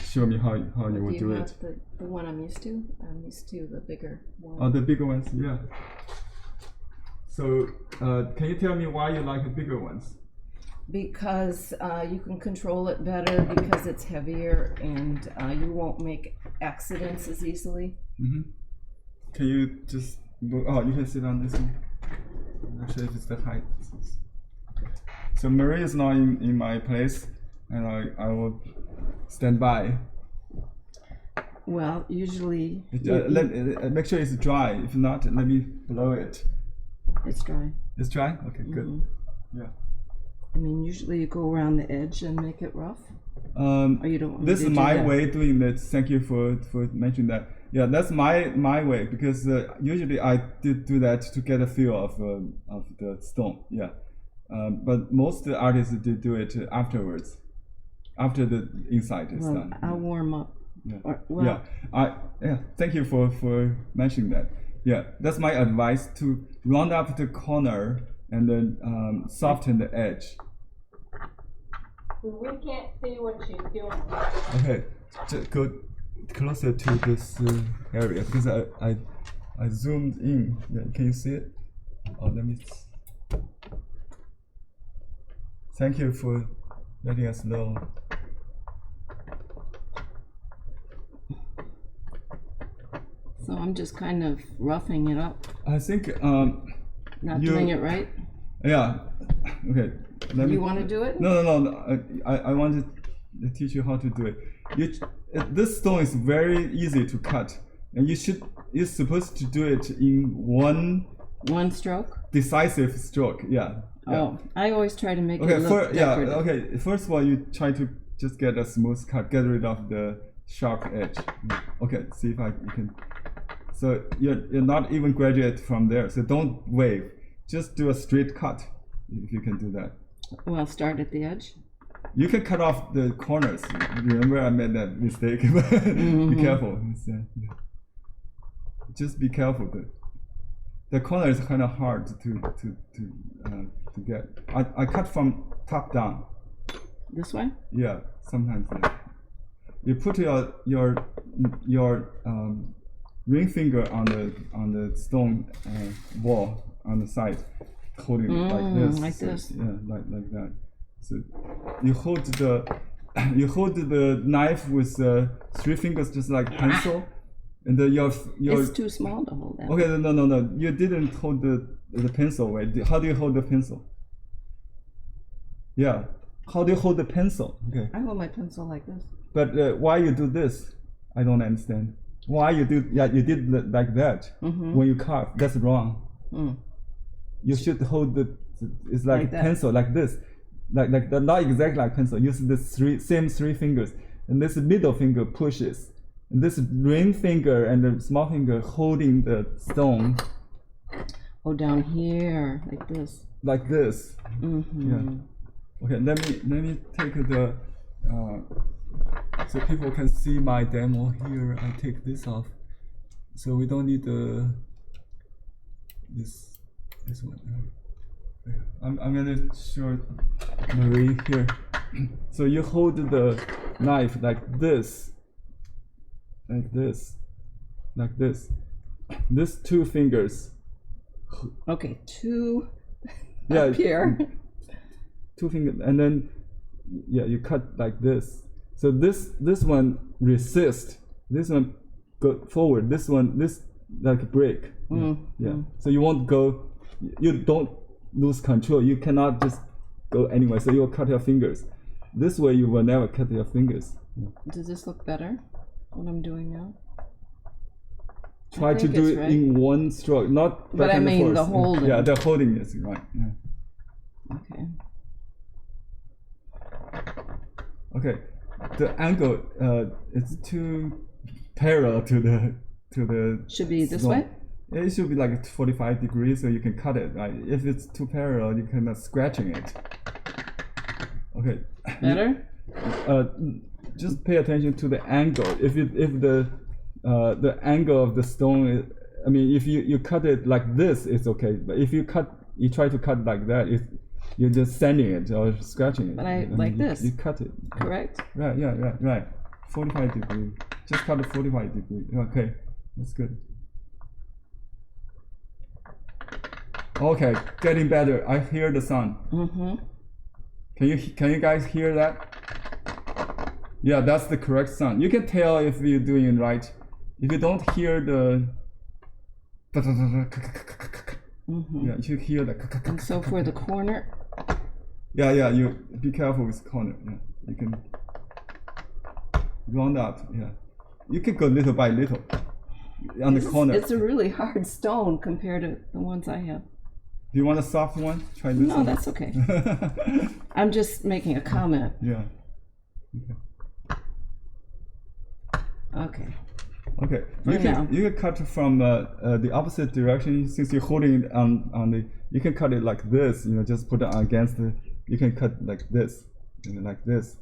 Show me how you would do it. The one I'm used to. I'm used to the bigger one. Oh, the bigger ones, yeah. So can you tell me why you like the bigger ones? Because you can control it better because it's heavier and you won't make accidents as easily. Mm-hmm. Can you just? Oh, you can sit on this one. I'm not sure if it's the height. So Marie is now in my place, and I will stand by. Well, usually make sure it's dry. If not, let me blow it. it's dry. It's dry? Okay, good. Mm-hmm. Yeah. I mean, usually you go around the edge and make it rough. Or you don't. This is my way doing this. Thank you for mentioning that. Yeah, that's my way, because usually I do that to get a feel of the stone. Yeah, but most artists do it afterwards, after the inside is done. I'll warm up. Yeah. Thank you for mentioning that. Yeah, that's my advice, to round up the corner and then soften the edge. We can't see what she's doing. Okay, just go closer to this area, because I zoomed in. Yeah, can you see it? Oh, let me. Thank you for letting us know. So I'm just kind of roughing it up. I think Not doing it right. Yeah. Okay. You want to do it? No. I want to teach you how to do it. This stone is very easy to cut, and you're supposed to do it in one stroke. decisive stroke. Yeah. Oh, I always try to make it look decorative. Okay. First of all, you try to just get a smooth cut, get rid of the sharp edge. Okay. See if you can. So you're not even graduate from there. So don't wave. Just do a straight cut, if you can do that. Well, start at the edge. You can cut off the corners. Remember, I made that mistake. Be careful. Yeah. Just be careful. The corner is kind of hard to get. I cut from top down. This way? Yeah, sometimes. Yeah. You put your ring finger on the stone wall on the side, holding it like this. Like this. Yeah, like that. So you hold the knife with 3 fingers, just like pencil, and then your It's too small to hold that. Okay, no. You didn't hold the pencil way. How do you hold the pencil? Yeah. How do you hold the pencil? Okay. I hold my pencil like this. But why you do this? I don't understand. Why you do? Yeah, you did like that when you carve. That's wrong. You should hold it's like a pencil, like this, like not exactly like pencil. Use the same 3 fingers, and this middle finger pushes, and this ring finger and the small finger holding the stone. Oh, down here, like this. Like this. Yeah. Okay. Let me take the. So people can see my demo here. I take this off, so we don't need this one. I'm gonna show Marie here. So you hold the knife like this, like this. These 2 fingers. Okay, 2 Yeah, up here. 2 fingers, and then you cut like this. So this one resist. This one go forward. This like break. Yeah. So you won't go. You don't lose control. You cannot just go anywhere, so you'll cut your fingers. This way you will never cut your fingers. Does this look better? What I'm doing now? Try to think do it's it right. in one stroke, not But back I and mean forth. the holding. Yeah, the holding is right. Yeah. Okay. Okay, the angle is too parallel to the. Should be this stone. way? It should be like 45 degrees, so you can cut it. Right? If it's too parallel, you cannot scratching it. Okay. Better? Just pay attention to the angle. If the angle of the stone is, I mean, if you cut it like this, it's okay. But if you try to cut like that, you're just sanding it or scratching it. But I like this. You cut it. Correct? Right. Yeah. Right. 45 degrees. Just cut it 45 degrees. Okay, that's good. Okay, getting better. I hear the sound. Mm-hmm. Can you guys hear that? Yeah, that's the correct sound. You can tell if you're doing it right. If you don't hear the, Mm-hmm. yeah, you should hear the. And so for the corner, Yeah, you be careful with corner. Yeah, you can round up. Yeah, you can go little by little on the corner. it's a really hard stone compared to the ones I have. Do you want a soft one? Try this No, one. that's okay. I'm just making a comment. Yeah. Okay. Okay. For now. You can cut from the opposite direction. Since you're holding it on the, you can cut it like this. Just put it against the. You can cut like this, like this.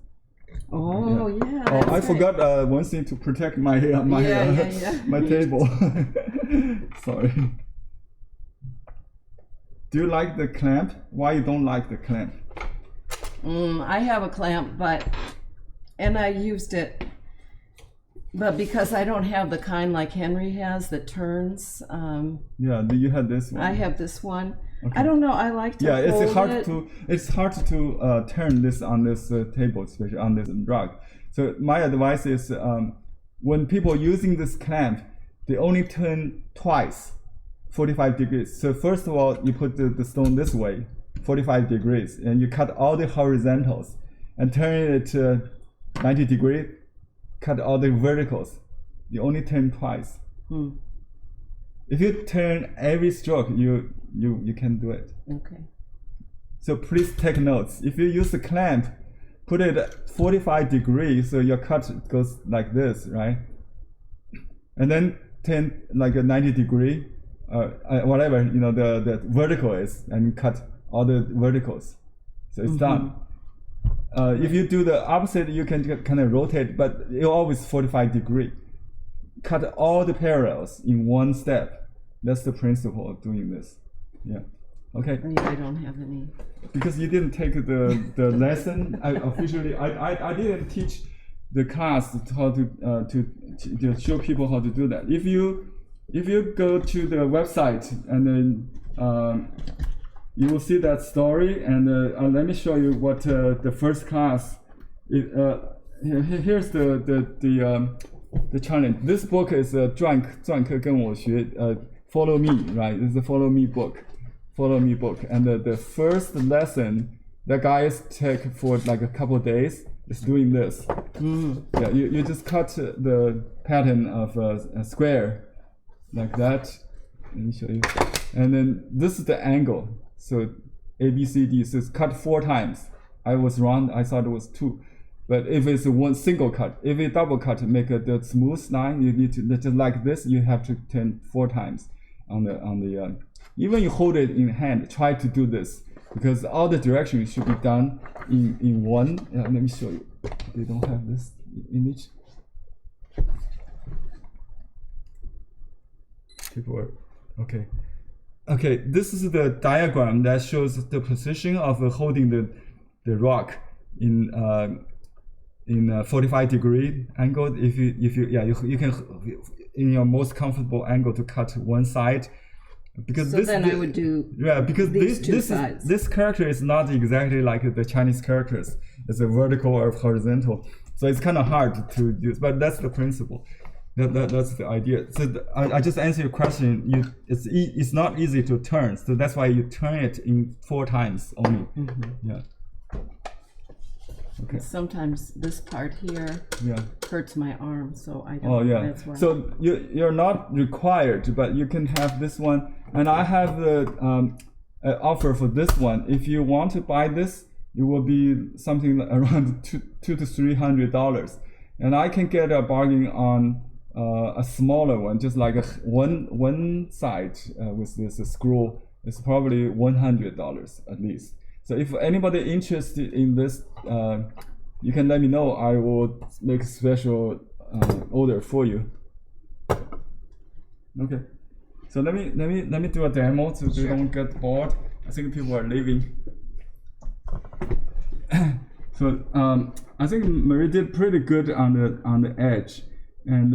Oh, yeah. Oh, that's I right. forgot one thing to protect my Yeah. my table. Sorry. Do you like the clamp? Why you don't like the clamp? I have a clamp, and I used it, but because I don't have the kind like Henry has that turns, Yeah, you had this one. I have this one. Okay. I don't know. I like to Yeah, hold it's hard to turn this on this table, especially on this rug. So my advice is when people using this clamp, they only turn twice, 45 degrees. So first of all, you put the stone this way, 45 degrees, and you cut all the horizontals, and turn it 90 degrees, cut all the verticals. You only turn twice. If you turn every stroke, you can do it. Okay. So please take notes. If you use the clamp, put it at 45 degrees, so your cut goes like this, right? And then turn like a 90 degree, whatever the vertical is, and cut all the verticals. So it's done. If you do the opposite, you can kind of rotate, but you're always 45 degree. Cut all the parallels in one step. That's the principle of doing this. Yeah. Okay. I don't have any. Because you didn't take the lesson, I didn't teach the class how to show people how to do that. If you go to the website and then you will see that story, and let me show you what the first class. Here's the challenge. This book is 篆课跟我学 follow me, right? It's a follow me book. And the first lesson that guys take for like a couple of days is doing this. Yeah, you just cut the pattern of a square like that. Let me show you. And then this is the angle. So A, B, C, D. So it's cut 4 times. I was wrong. I thought it was 2. But if it's one single cut, if it's double cut, make the smooth line, you need to just like this. You have to turn 4 times on the. Even you hold it in hand, try to do this, because all the directions should be done in one. Let me show you. They don't have this image. People are okay. Okay, this is the diagram that shows the position of holding the rock in 45 degree angle. If you can in your most comfortable angle to cut one side. Because So then I would do because these two sides. this character is not exactly like the Chinese characters. It's a vertical or horizontal, so it's kind of hard to use. But that's the principle. That's the idea. So I just answer your question. It's not easy to turn, so that's why you turn it in 4 times only. Yeah. Okay. Sometimes this part here Yeah. hurts my arm, so I don't. Oh yeah. That's why. So you're not required, but you can have this one, and I have the offer for this one. If you want to buy this, it will be something around $200 to $300, and I can get a bargain on a smaller one, just like one side with this screw. It's probably $100 at least. So if anybody interested in this, you can let me know. I will make a special order for you. Okay. So let me do a demo so they don't get bored. I think people are leaving. So I think Marie did pretty good on the edge, and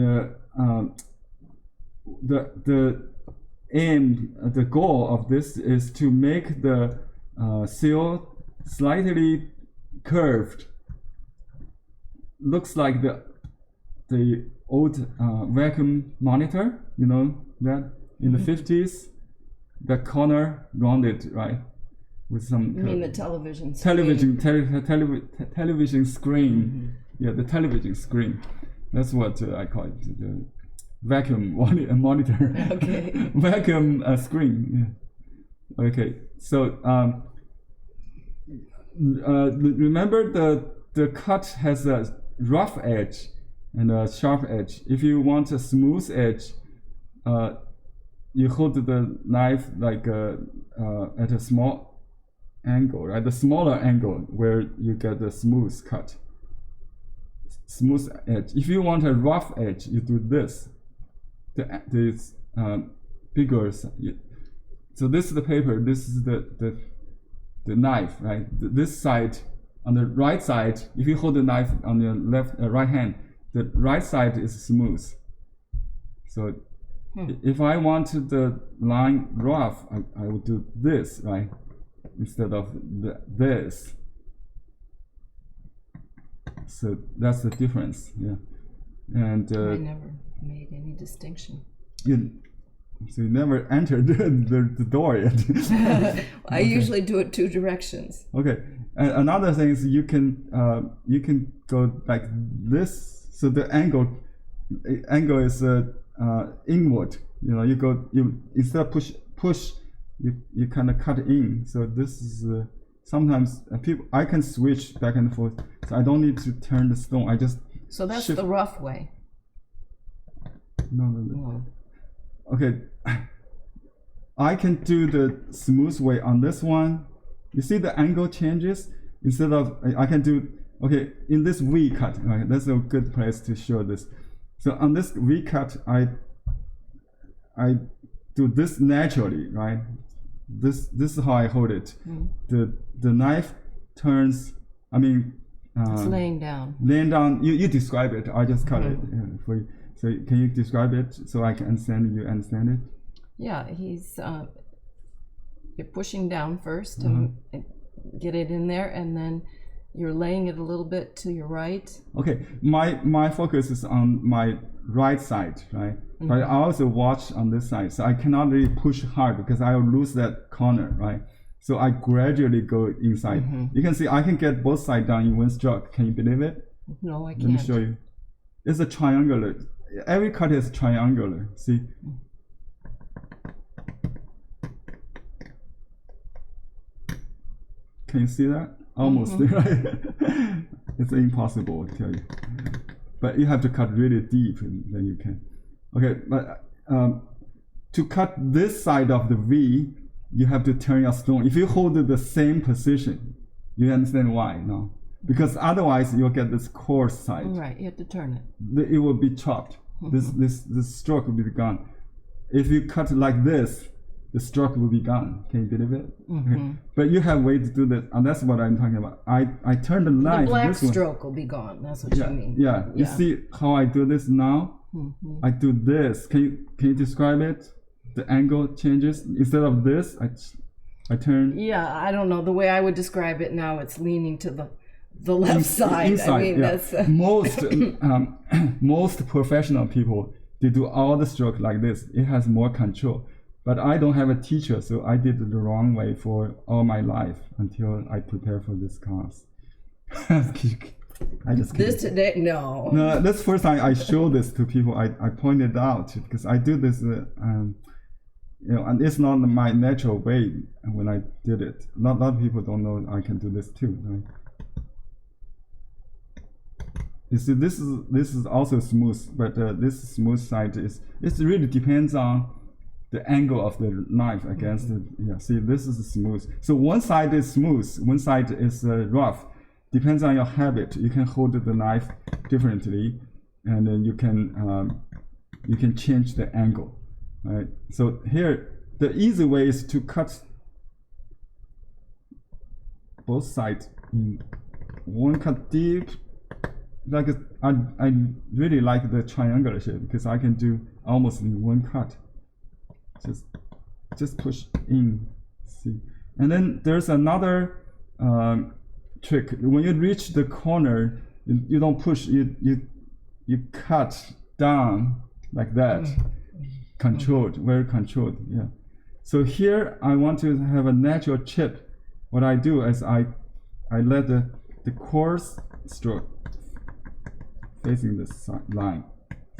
the aim, the goal of this is to make the seal slightly curved. Looks like the old vacuum monitor, you know that in the 50s, the corner rounded, right, with some. You mean the television screen? Television screen. Yeah, the television screen. That's what I call it. The vacuum monitor. Okay. Vacuum screen. Yeah. Okay. So remember the cut has a rough edge and a sharp edge. If you want a smooth edge, you hold the knife like at a small angle, right? The smaller angle where you get the smooth cut. Smooth edge. If you want a rough edge, you do this. This bigger. So this is the paper. This is the knife, right? This side, on the right side, if you hold the knife on your right hand, the right side is smooth. So if I want the line rough, I would do this, right? Instead of this. So that's the difference, yeah. And I never made any distinction. So you never entered the door yet. I usually do it 2 directions. Okay. And another thing is you can go like this. So the angle is inward. You know, you instead of push, you kind of cut in. So this is sometimes I can switch back and forth. So I don't need to turn the stone. I just So that's shift. the rough way. No. Okay, I can do the smooth way on this one. You see the angle changes? Instead of, I can do, okay, in this V cut, right? That's a good place to show this. So on this V cut, I do this naturally, right? This is how I hold it. The knife turns, It's laying down. Laying down, you describe it, I just cut it for you. So can you describe it so I can understand, you understand it? Yeah, he's you're pushing down first to get it in there, and then you're laying it a little bit to your right. Okay, my focus is on my right side, right? But I also watch on this side, so I cannot really push hard because I will lose that corner, right? So I gradually go inside. You can see I can get both sides done in one stroke. Can you believe it? No, I can't. Let me show you. It's a triangular. Every cut is triangular. See? Can you see that? Almost, right? It's impossible, I tell you. But you have to cut really deep, and then you can. Okay, but to cut this side of the V, you have to turn your stone. If you hold it the same position, you understand why now? Because otherwise you'll get this coarse side. Right, you have to turn it. It will be chopped. This stroke will be gone. If you cut like this, the stroke will be gone. Can you believe it? Okay. But you have way to do this, and that's what I'm talking about. I turn the knife. The black this stroke will be gone. That's what you mean. Yeah. You see how I do this now? I do this. Can you describe it? The angle changes. Instead of this, I turn. Yeah, I don't know. The way I would describe it now, it's leaning to the the left side. Inside, I mean, yeah. that's Most professional people, they do all the stroke like this. It has more control. But I don't have a teacher, so I did it the wrong way for all my life until I prepare for this class. I just this today. No. No, that's the first time I show this to people. I pointed out because I do this, and it's not my natural way when I did it. A lot of people don't know I can do this too. Right? You see, this is also smooth, but this smooth side it really depends on the angle of the knife against it. Yeah, see, this is smooth. So one side is smooth, one side is rough. Depends on your habit. You can hold the knife differently, and then you can change the angle. Right. So here, the easy way is to cut both sides in one cut deep. Like I really like the triangular shape because I can do almost in one cut. Just push in. See, and then there's another trick. When you reach the corner, you don't push. You cut down like that. Controlled, very controlled. Yeah. So here I want to have a natural chip. What I do is I let the coarse stroke facing this line.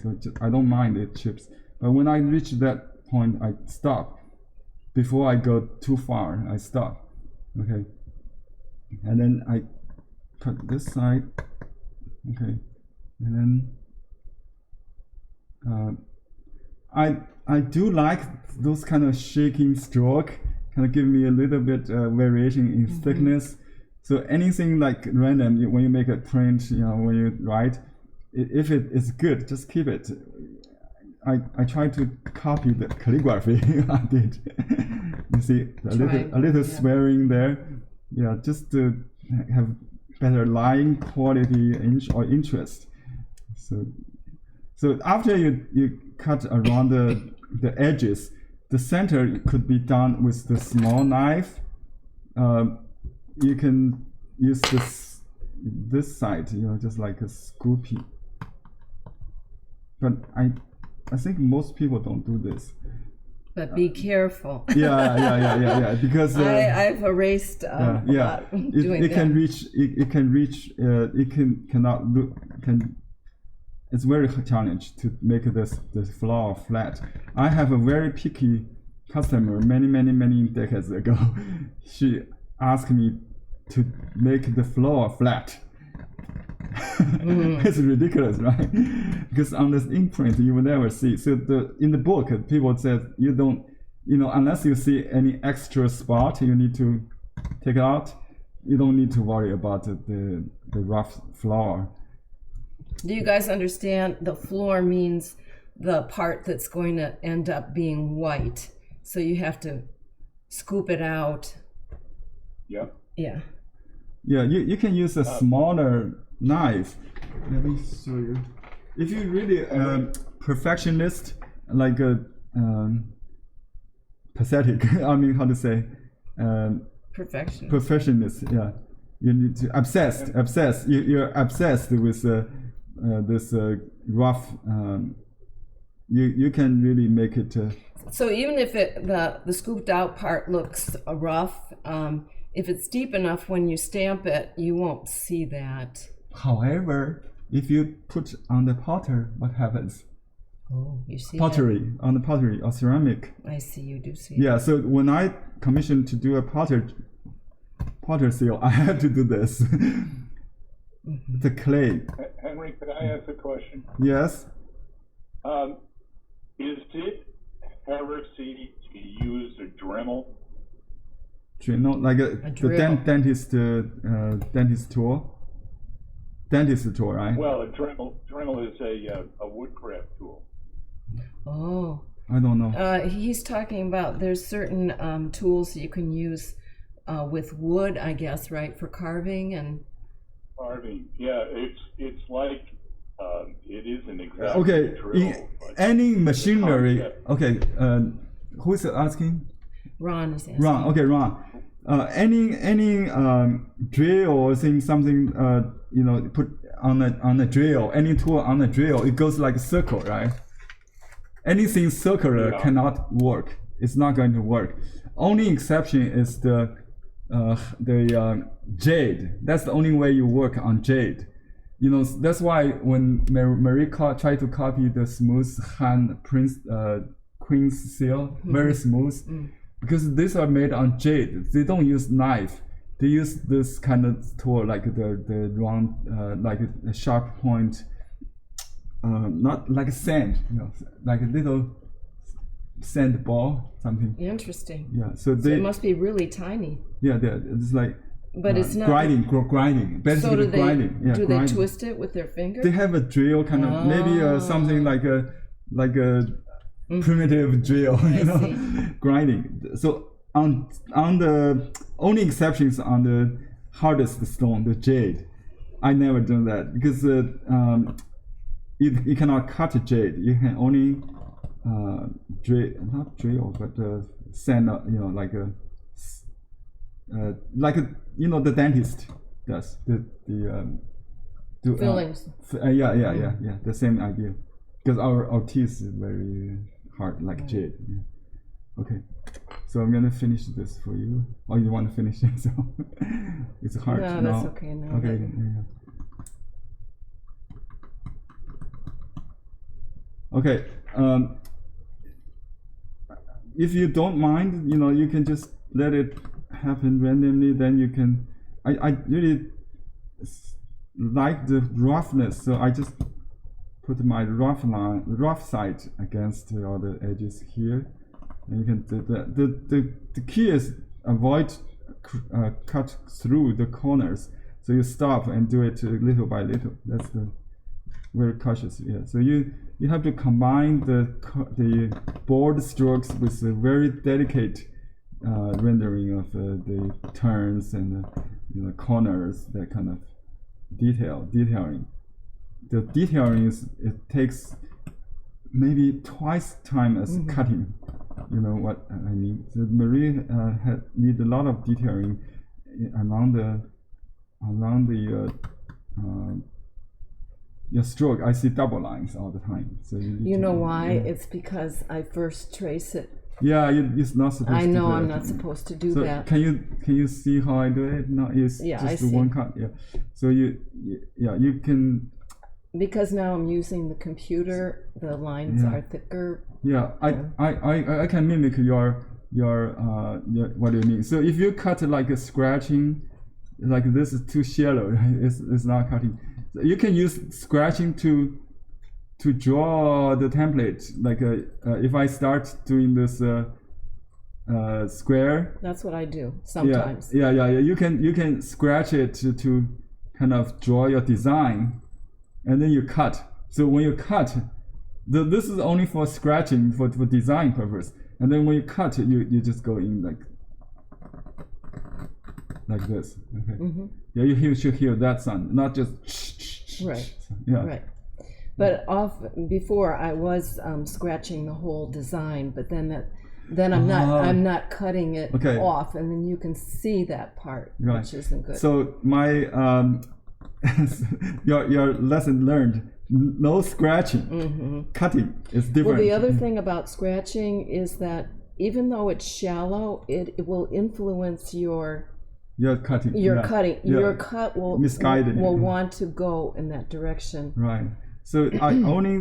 So I don't mind it chips. But when I reach that point, I stop. Before I go too far, I stop. Okay. And then I cut this side. Okay. And then I do like those kind of shaking stroke, kind of give me a little bit variation in thickness. So anything like random, when you make a print, when you write, if it is good, just keep it. I try to copy the calligraphy I did. You see a little swearing there. Yeah, just to have better line quality or interest. So after you cut around the edges, the center could be done with the small knife. You can use this side, just like a scoopy. But I think most people don't do this. But be careful. Yeah. Because I've erased a lot doing that. It's very challenging to make this flower flat. I have a very picky customer many decades ago. She asked me to make the flower flat. It's ridiculous, right? Because on this imprint you will never see. So in the book people said you don't, unless you see any extra spot you need to take out, you don't need to worry about the rough flower. Do you guys understand? The floor means the part that's going to end up being white. So you have to scoop it out. Yep. Yeah. Yeah, you can use a smaller knife. Let me show you. If you're really perfectionist, like a pathetic, I mean, how to say? Perfectionist, yeah. You need to obsessed. You're obsessed with this rough. You can really make it. So even if the scooped out part looks rough, if it's deep enough when you stamp it, you won't see that. However, if you put on the potter, what happens? Oh, you see pottery that? On the pottery or ceramic. I see, you do see. Yeah, so when I commissioned to do a potter seal, I had to do this. The clay. Henry, could I ask a question? Yes. Is it heresy to use a Dremel? Like the dentist tool. Dentist tool, right? Well, a Dremel is a woodcraft tool. Oh. I don't know. He's talking about there's certain tools you can use with wood, I guess, right, for carving and. Carving, yeah, it's like it is an exact okay. drill. In any machinery, okay. Who's asking? Ron is asking. Ron, okay, Ron. any drill or something put on a drill, any tool on a drill, it goes like a circle, right? Anything circular Yeah. cannot work. It's not going to work. Only exception is the jade. That's the only way you work on jade. That's why when Marie tried to copy the smooth hand queen's seal, very smooth, because these are made on jade. They don't use knife. They use this kind of tool, like the round, like a sharp point, not like sand, like a little sand ball, something. Interesting. Yeah. So So it must be really tiny. Yeah, it's like. But it's not grinding, basically So do they grinding. Yeah, do grinding. they twist it with their finger? They have a drill, kind of maybe something like a primitive drill, see. grinding. So on the only exceptions on the hardest stone, the jade, I never done that because you cannot cut jade. You can only drill, but sand, the dentist does the Fillings. Yeah, the same idea, because our teeth is very hard, like jade. Yeah. Okay, so I'm gonna finish this for you. Or you want to finish it? So it's hard. No, that's okay. No, Okay. Yeah. Okay. If you don't mind, you can just let it happen randomly. Then you can. I really like the roughness, so I just put my rough side against all the edges here, and you can. The key is avoid cut through the corners. So you stop and do it little by little. That's the very cautious. Yeah. So you have to combine the board strokes with a very delicate rendering of the turns and corners, that kind of detailing. The detailing it takes maybe twice time as cutting. You know what I mean? So Marie need a lot of detailing along the your stroke. I see double lines all the time. So you know why? It's because I first trace it. Yeah, it's not supposed to. I know do I'm that. not supposed to do So that. can you see how I do it? No, it's Yeah, just I the see. one cut. Yeah. So you can. Because now I'm using the computer, the lines Yeah. are thicker. Yeah, I can mimic your what do you mean? So if you cut like a scratching, like this is too shallow, right? It's not cutting. So you can use scratching to draw the template. Like if I start doing this square. That's what I do sometimes. Yeah. You can scratch it to kind of draw your design, and then you cut. So when you cut, this is only for scratching for design purpose. And then when you cut, you just go in like this. Okay. Yeah, you should hear that sound, not just. Right. Yeah. Right. But before I was scratching the whole design, but then I'm not cutting it Okay. off, and then you can see that part, Right. which isn't good. So my your lesson learned. No scratching. Cutting is different. Well, the other thing about scratching is that even though it's shallow, it will influence your cutting. cutting. Yeah. Your cut will Misguided. will want to go in that direction. Right. So I only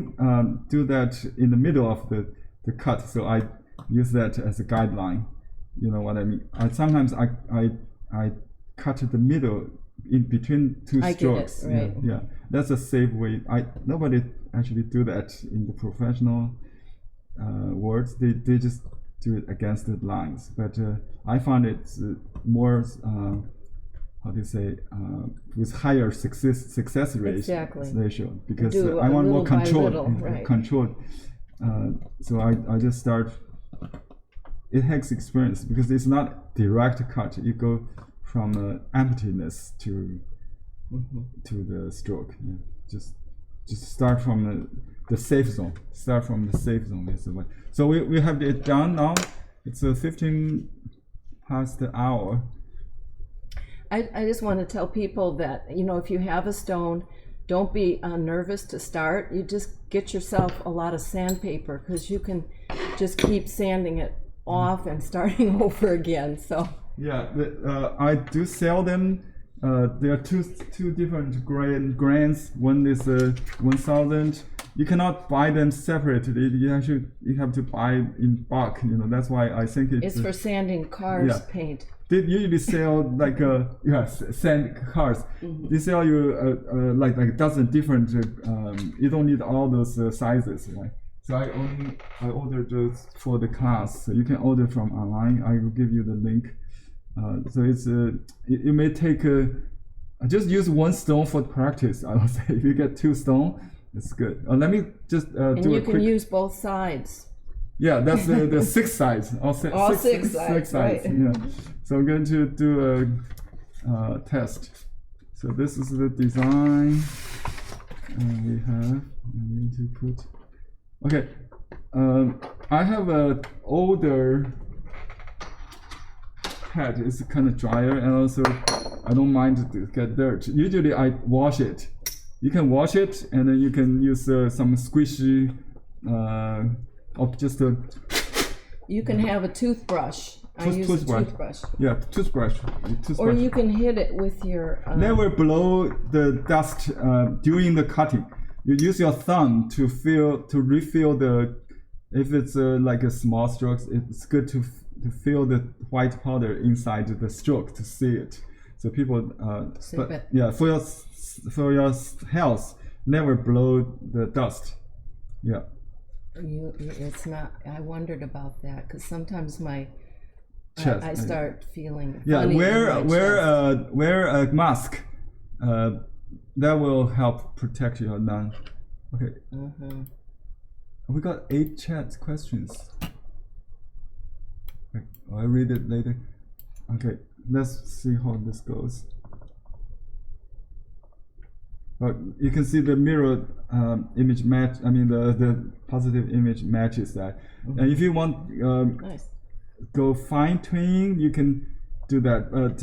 do that in the middle of the cut. So I use that as a guideline. You know what I mean? Sometimes I cut the middle in between two I get it, strokes. right. Yeah. That's a safe way. Nobody actually do that in the professional words. They just do it against the lines. But I found it more how do you say with higher success rate Exactly. ratio, because Do I want more little by control. little, right. Control. So I just start. It takes experience because it's not direct cut. You go from emptiness to the stroke. Yeah. Just start from the safe zone. Start from the safe zone is the way. So we have it done now. It's 15 past the hour. I just want to tell people that, you know, if you have a stone, don't be nervous to start. You just get yourself a lot of sandpaper, because you can just keep sanding it off and starting over again. So Yeah, I do sell them. There are two different grants. One is 1,000. You cannot buy them separately. You have to buy in bulk. You know, that's why I think it's for sanding cars yeah. paint. They usually sell like sand cars. They sell you like a dozen different. You don't need all those sizes, right? So I ordered those for the class. So you can order from online. I will give you the link. So it's it may take just use one stone for practice. I would say if you get 2 stone, it's good. Let me just And do you a can quick. use both sides. Yeah, that's the 6 sides. All six sides, right. Yeah. So I'm going to do a test. So this is the design we have. I'm going to put. Okay. I have a older pad. It's kind of drier, and also I don't mind to get dirt. Usually I wash it. You can wash it, and then you can use some squishy, or just a You can have a toothbrush. I use a toothbrush. Yeah, toothbrush. Or you can hit it with your. Never blow the dust during the cutting. You use your thumb to refill the. If it's like a small strokes, it's good to feel the white powder inside the stroke to see it. So people, yeah, for your health, never blow the dust. Yeah. It's not. I wondered about that, because sometimes my chest. I start feeling. Yeah, funny wear a mask. That will help protect your lung. Okay. We got 8 chat questions. Okay, I'll read it later. Okay, let's see how this goes. But you can see the mirror image match. I mean the positive image matches that. And if you want nice. Go fine tuning, you can do that. But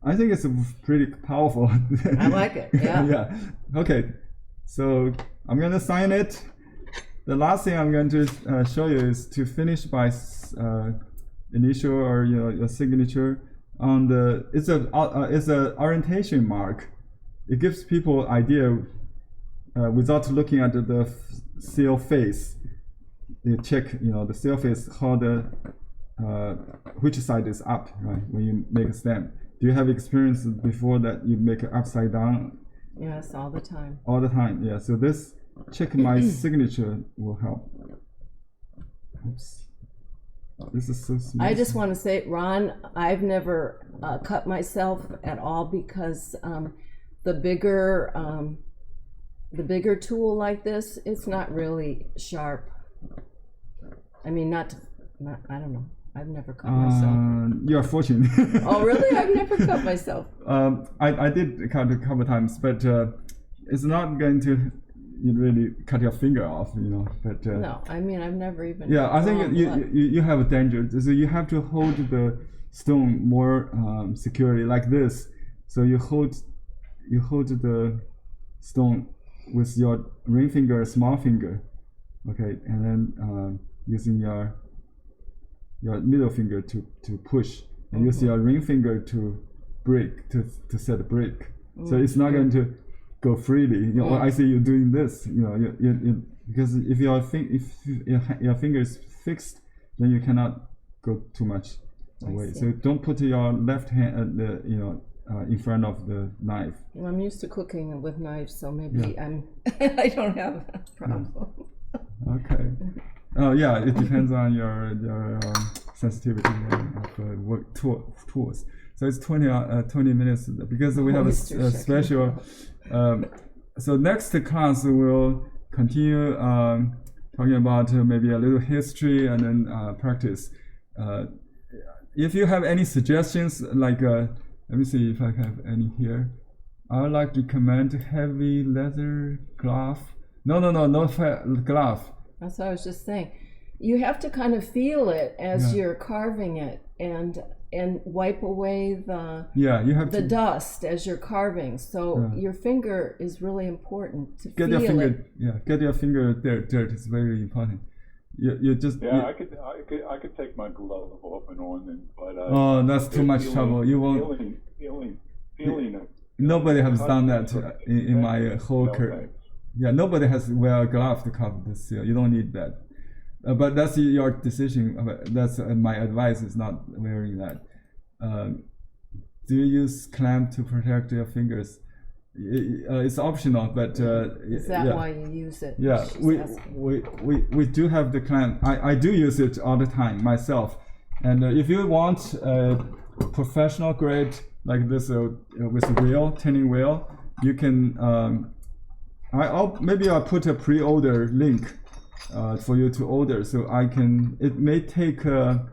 I think it's pretty powerful. I like it. Yeah. Yeah. Okay. So I'm gonna sign it. The last thing I'm going to show you is to finish by initial or your signature on the. It's a orientation mark. It gives people idea without looking at the seal face. You check the seal face, how the which side is up, right? When you make a stamp. Do you have experience before that you make it upside down? Yes, all the time. All the time, yeah. So this check my signature will help. Oops. This is so small. I just want to say, Ron, I've never cut myself at all, because the bigger tool like this, it's not really sharp. I mean, not I don't know. I've never cut myself. You are fortunate. Oh, really? I've never cut myself. I did cut a couple times, but it's not going to really cut your finger off, But no, I mean, I've never even. Yeah, I think you have a danger. So you have to hold the stone more securely, like this. So you hold the stone with your ring finger, small finger, okay, and then using your middle finger to push, and use your ring finger to break, to set a break. So it's not going to go freely. I see you doing this. Because if your finger is fixed, then you cannot go too much away. So don't put your left hand in front of the knife. Well, I'm used to cooking with knives, so maybe I don't have a problem. Okay. Oh yeah, it depends on your sensitivity of work tools. So it's 20 minutes because we have a special. So next class we'll continue talking about maybe a little history and then practice. If you have any suggestions, like let me see if I have any here. I would like to recommend heavy leather glove. No glove. That's what I was just saying. you have to kind of feel it as Yeah. you're carving it, and wipe away Yeah, you have the to dust as you're carving. So Yeah. your finger is really important to get feel your finger. it. Yeah, get your finger there. Dirt is very important. You just. Yeah, you- I could take my glove off and on, but Oh, that's too much trouble. You won't. Feeling of Nobody has done that cut- in my whole no, career. thanks. Yeah, nobody has wear a glove to cover the seal. You don't need that. But that's your decision. That's my advice is not wearing that. Do you use clamp to protect your fingers? It's optional, but Is that yeah. why you use it? Yeah, She's asking. we do have the clamp. I do use it all the time myself. And if you want a professional grade like this with wheel, turning wheel, you can. Maybe I'll put a pre-order link for you to order, so I can. It may take up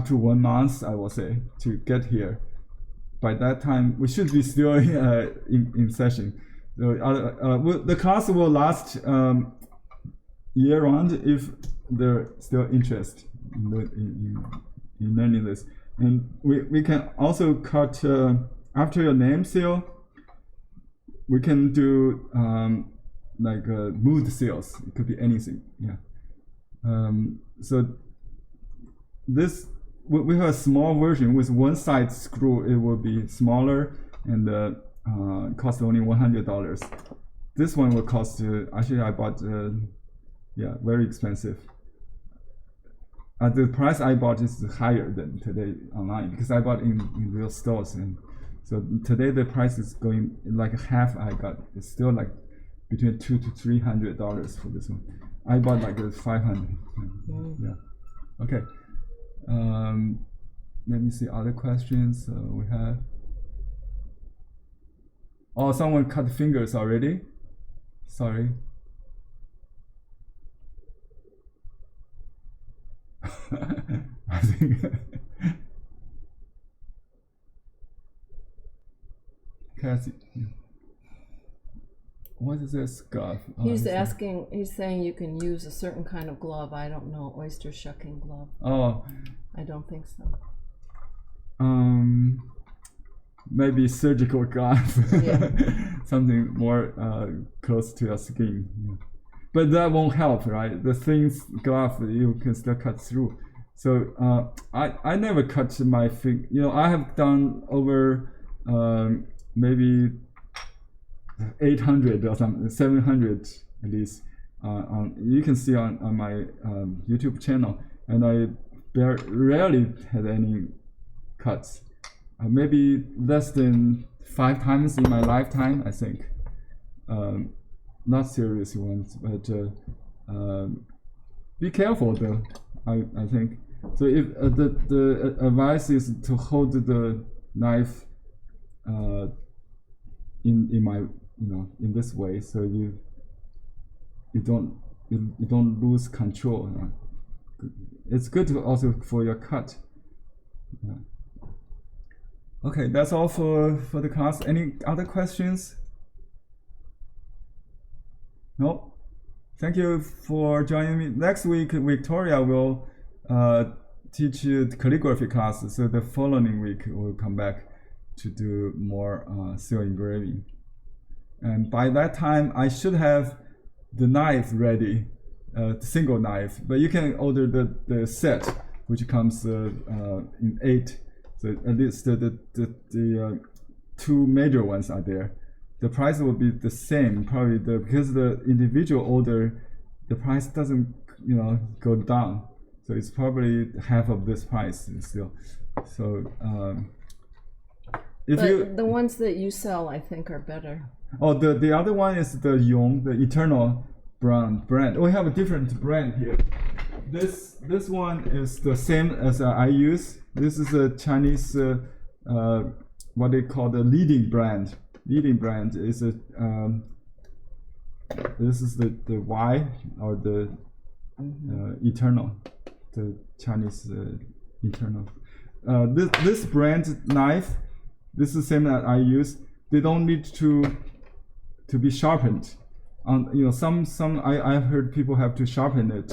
to 1 month, I will say, to get here. By that time, we should be still in session. So, the class will last year round if there's still interest in learning this. And we can also cut after your name seal. We can do like mood seals. It could be anything. Yeah. So this we have a small version with one side screw. It will be smaller and cost only $100. This one will cost. Actually, I bought. Very expensive. The price I bought is higher than today online because I bought in real stores, and so today the price is going like half. I got it's still like between $200 to $300 for this one. I bought like $500. Yeah. Okay. Let me see other questions we have. Oh, someone cut fingers already. Sorry. I think. Cassie. What is this scarf? He's asking. He's saying you can use a certain kind of glove. I don't know, oyster shucking glove. Oh. I don't think so. Maybe surgical glove. Yeah. Something more close to your skin. Yeah. But that won't help, right? The thin glove you can still cut through. So I never cut my finger. You know, I have done over maybe 800 or something, 700 at least. You can see on my YouTube channel, and I rarely had any cuts. Maybe less than 5 times in my lifetime, I think. Not serious ones, but be careful though. I think so. If the advice is to hold the knife in my in this way, so you don't lose control. It's good to also for your cut. Yeah. Okay, that's all for the class. Any other questions? No? Thank you for joining me. Next week, Victoria will teach you the calligraphy class. So the following week, we'll come back to do more seal engraving. And by that time, I should have the knife ready, the single knife. But you can order the set, which comes in 8. So at least the 2 major ones are there. The price will be the same, probably because the individual order, the price doesn't go down. So it's probably half of this price still. So But the ones that you sell, I think, are better. Oh, the other one is the Yong, the Eternal brand. We have a different brand here. This one is the same as I use. This is a Chinese what they call the leading brand. Leading brand is a this is the Y or the Eternal, the Chinese Eternal. This brand knife, this is the same that I use. They don't need to be sharpened. I've heard people have to sharpen it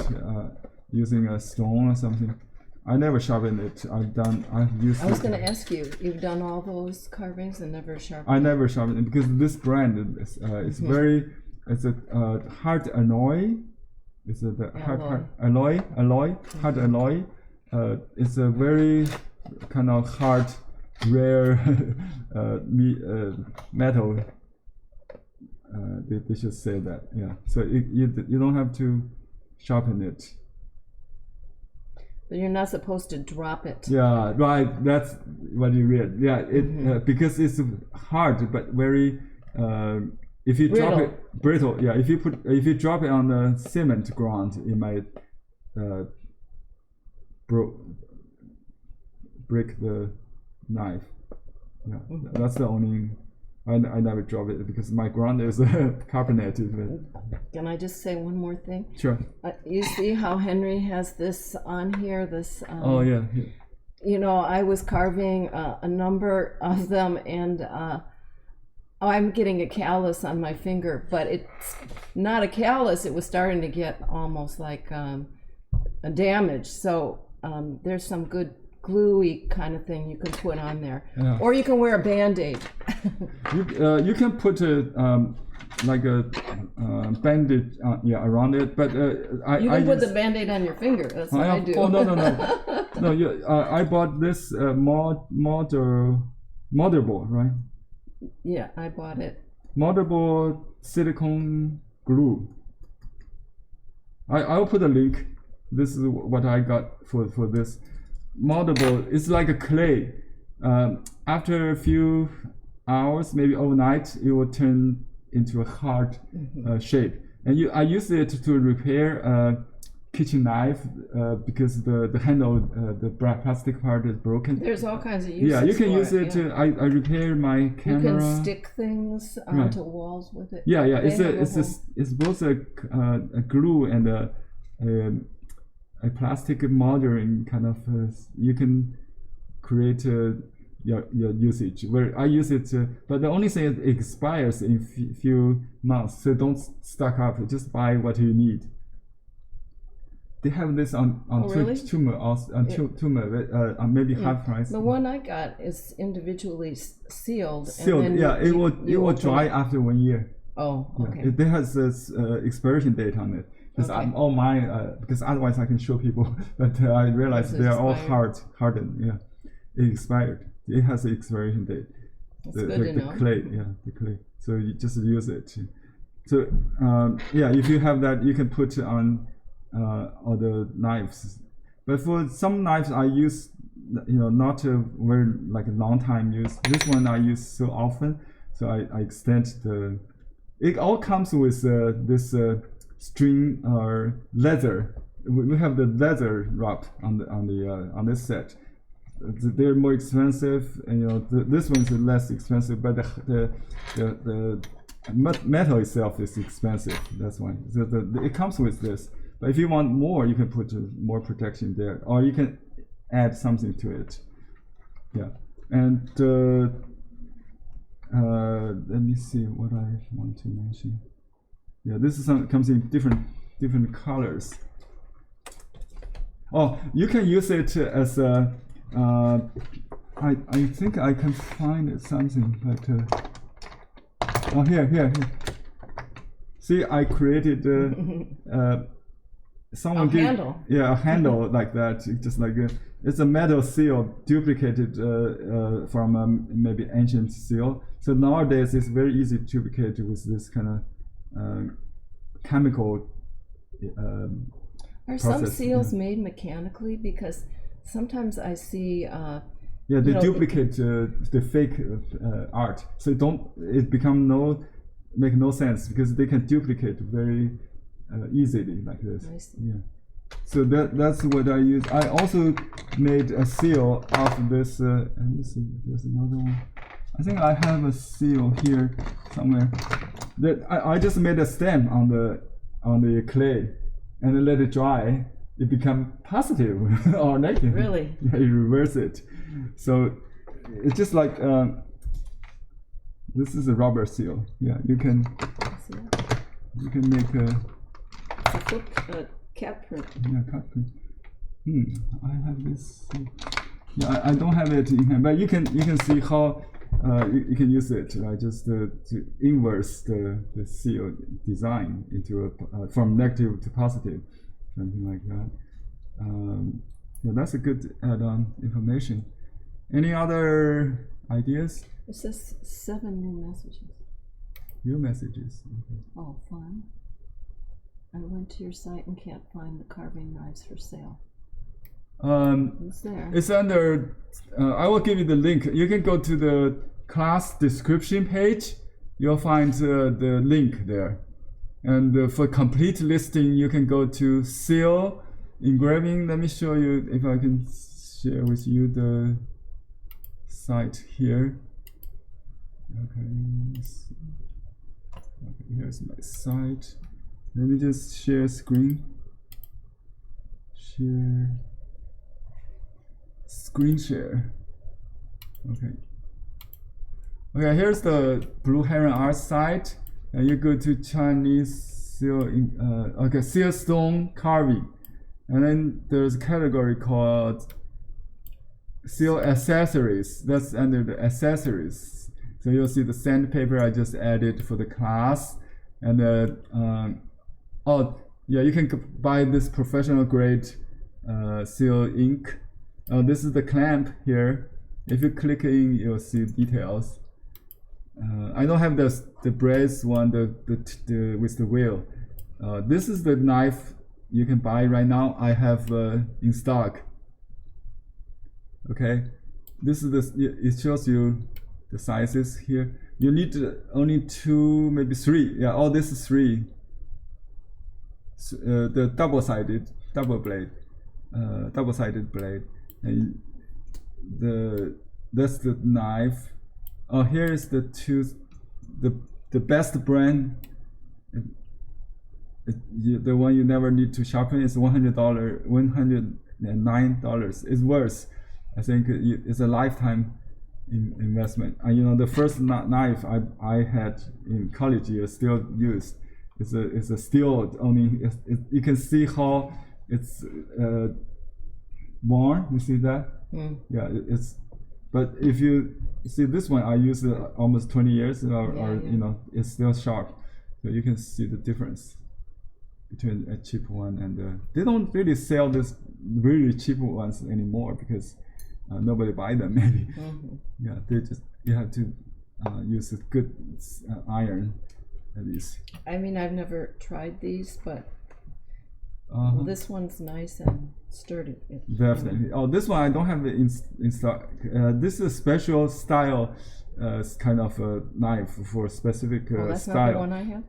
using a stone or something. I never sharpen it. I've used. I was it. going to ask you, you've done all those carvings and never sharpened? I never sharpen it because this brand is it's very, it's a hard alloy. It's a hard alloy hard alloy. It's a very kind of hard, rare metal. They should say that, yeah. So you don't have to sharpen it. But you're not supposed to drop it. Yeah, right. That's what you read. Yeah, it because it's hard but very. If you drop it brittle, yeah. If you drop it on the cement ground, it might break the knife. Yeah, that's the only. I never drop it because my ground is carbonated. Can I just say one more thing? Sure. You see how Henry has this on here? This. Oh yeah. You know, I was carving a number of them, and I'm getting a callus on my finger, but it's not a callus. It was starting to get almost like a damage. So there's some good gluey kind of thing you can put on there, or you can wear a Band-Aid. You can put like a bandage around it, but you can put the Band-Aid on your finger. That's what I do. Oh no. I bought this motherboard, right? Yeah, I bought it. Motherboard silicone glue. I'll put a link. This is what I got for this motherboard. It's like a clay. After a few hours, maybe overnight, it will turn into a hard shape. And I use it to repair a kitchen knife because the handle, the plastic part is broken. There's all kinds of uses. Yeah, you can use it. Yeah. I repair my camera. You can stick things onto walls with it. Yeah. It's both a glue and a plastic moldering kind of. You can create your usage. Where I use it, but the only thing it expires in few months. So don't stock up. Just buy what you need. They have this on really? Tumor, maybe half price. The one I got is individually sealed. Sealed, and yeah. It will dry after 1 year. Oh, okay. Yeah, it has this expiration date on it. Because all mine, because otherwise I can show people. But I realized they are all hardened. Yeah, it expired. It has an expiration date. That's good to know. The clay, yeah, the clay. So you just use it. So if you have that, you can put it on other knives. But for some knives, I use, not a very like a long time use. This one I use so often, so I extend the. It all comes with this string or leather. We have the leather wrap on this set. They're more expensive, and this one's less expensive, but the metal itself is expensive. That's why. So it comes with this. But if you want more, you can put more protection there, or you can add something to it. Yeah, and let me see what I want to mention. Yeah, this is comes in different colors. Oh, you can use it as a. I think I can find something, but here. See, I created someone a handle. Yeah, a handle like that. Just like it's a metal seal duplicated from maybe ancient seal. So nowadays it's very easy to duplicate with this kind of chemical. Are some seals made mechanically? Because sometimes I see. They duplicate the fake art. So it make no sense because they can duplicate very easily like this. I see. Yeah. So that's what I use. I also made a seal of this. Let me see. There's another one. I think I have a seal here somewhere. That I just made a stem on the clay, and then let it dry. It become positive or negative. Really? Yeah, you reverse it. So it's just like this is a rubber seal. Yeah, you can. You can make a Cat print. cut print. I have this. Yeah, I don't have it in hand, but you can see how you can use it, right? Just to inverse the seal design into from negative to positive, something like that. Yeah, that's a good add-on information. Any other ideas? It says 7 new messages. New messages. Okay. Oh, fun. I went to your site and can't find the carving knives for sale. It's there. It's under. I will give you the link. You can go to the class description page. You'll find the link there. And for complete listing, you can go to seal engraving. Let me show you if I can share with you the site here. Okay, here's my site. Let me just share screen. Screen share. Okay. Okay, here's the Blue Heron Art site. And you go to Chinese seal, seal stone carving. And then there's a category called seal accessories. That's under the accessories. So you'll see the sandpaper I just added for the class. And you can buy this professional grade seal ink. This is the clamp here. If you click in, you'll see details. I don't have the brace one, the with the wheel. This is the knife you can buy right now. I have in stock. Okay, this is it shows you the sizes here. You need only 2, maybe 3. Yeah, all this is 3. The double-sided blade, and that's the knife. Here is the best brand. The one you never need to sharpen is $109. It's worth. I think it's a lifetime investment. The first knife I had in college years still used. It's a steel only. You can see how it's worn. You see that? Yeah, it's. But if you see this one, I used it almost 20 years, it's still sharp. So you can see the difference between a cheap one and they don't really sell this really cheap ones anymore because nobody buy them maybe. Yeah, you have to use a good iron at least. I mean, I've never tried these, but this one's nice and sturdy. Definitely. Oh, this one I don't have it in stock. This is a special style kind of a knife for specific that's style. not the one I have?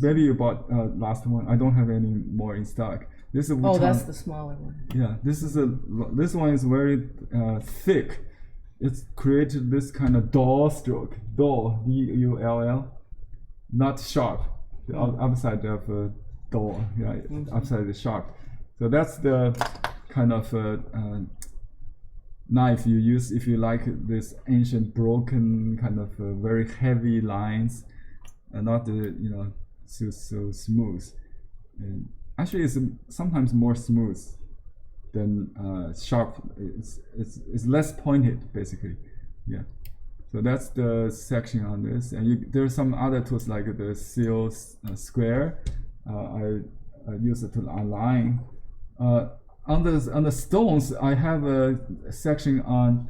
Maybe you bought last one. I don't have any more in stock. This is that's the smaller one. Yeah, this one is very thick. It's created this kind of dull stroke. Dull, D-U-L-L, not sharp. The upside of dull, yeah, upside is sharp. So that's the kind of knife you use if you like this ancient broken kind of very heavy lines, not so smooth. And actually, it's sometimes more smooth than sharp. It's less pointed basically. Yeah. So that's the section on this, and there's some other tools like the seal square. I use it to align. On the stones, I have a section on.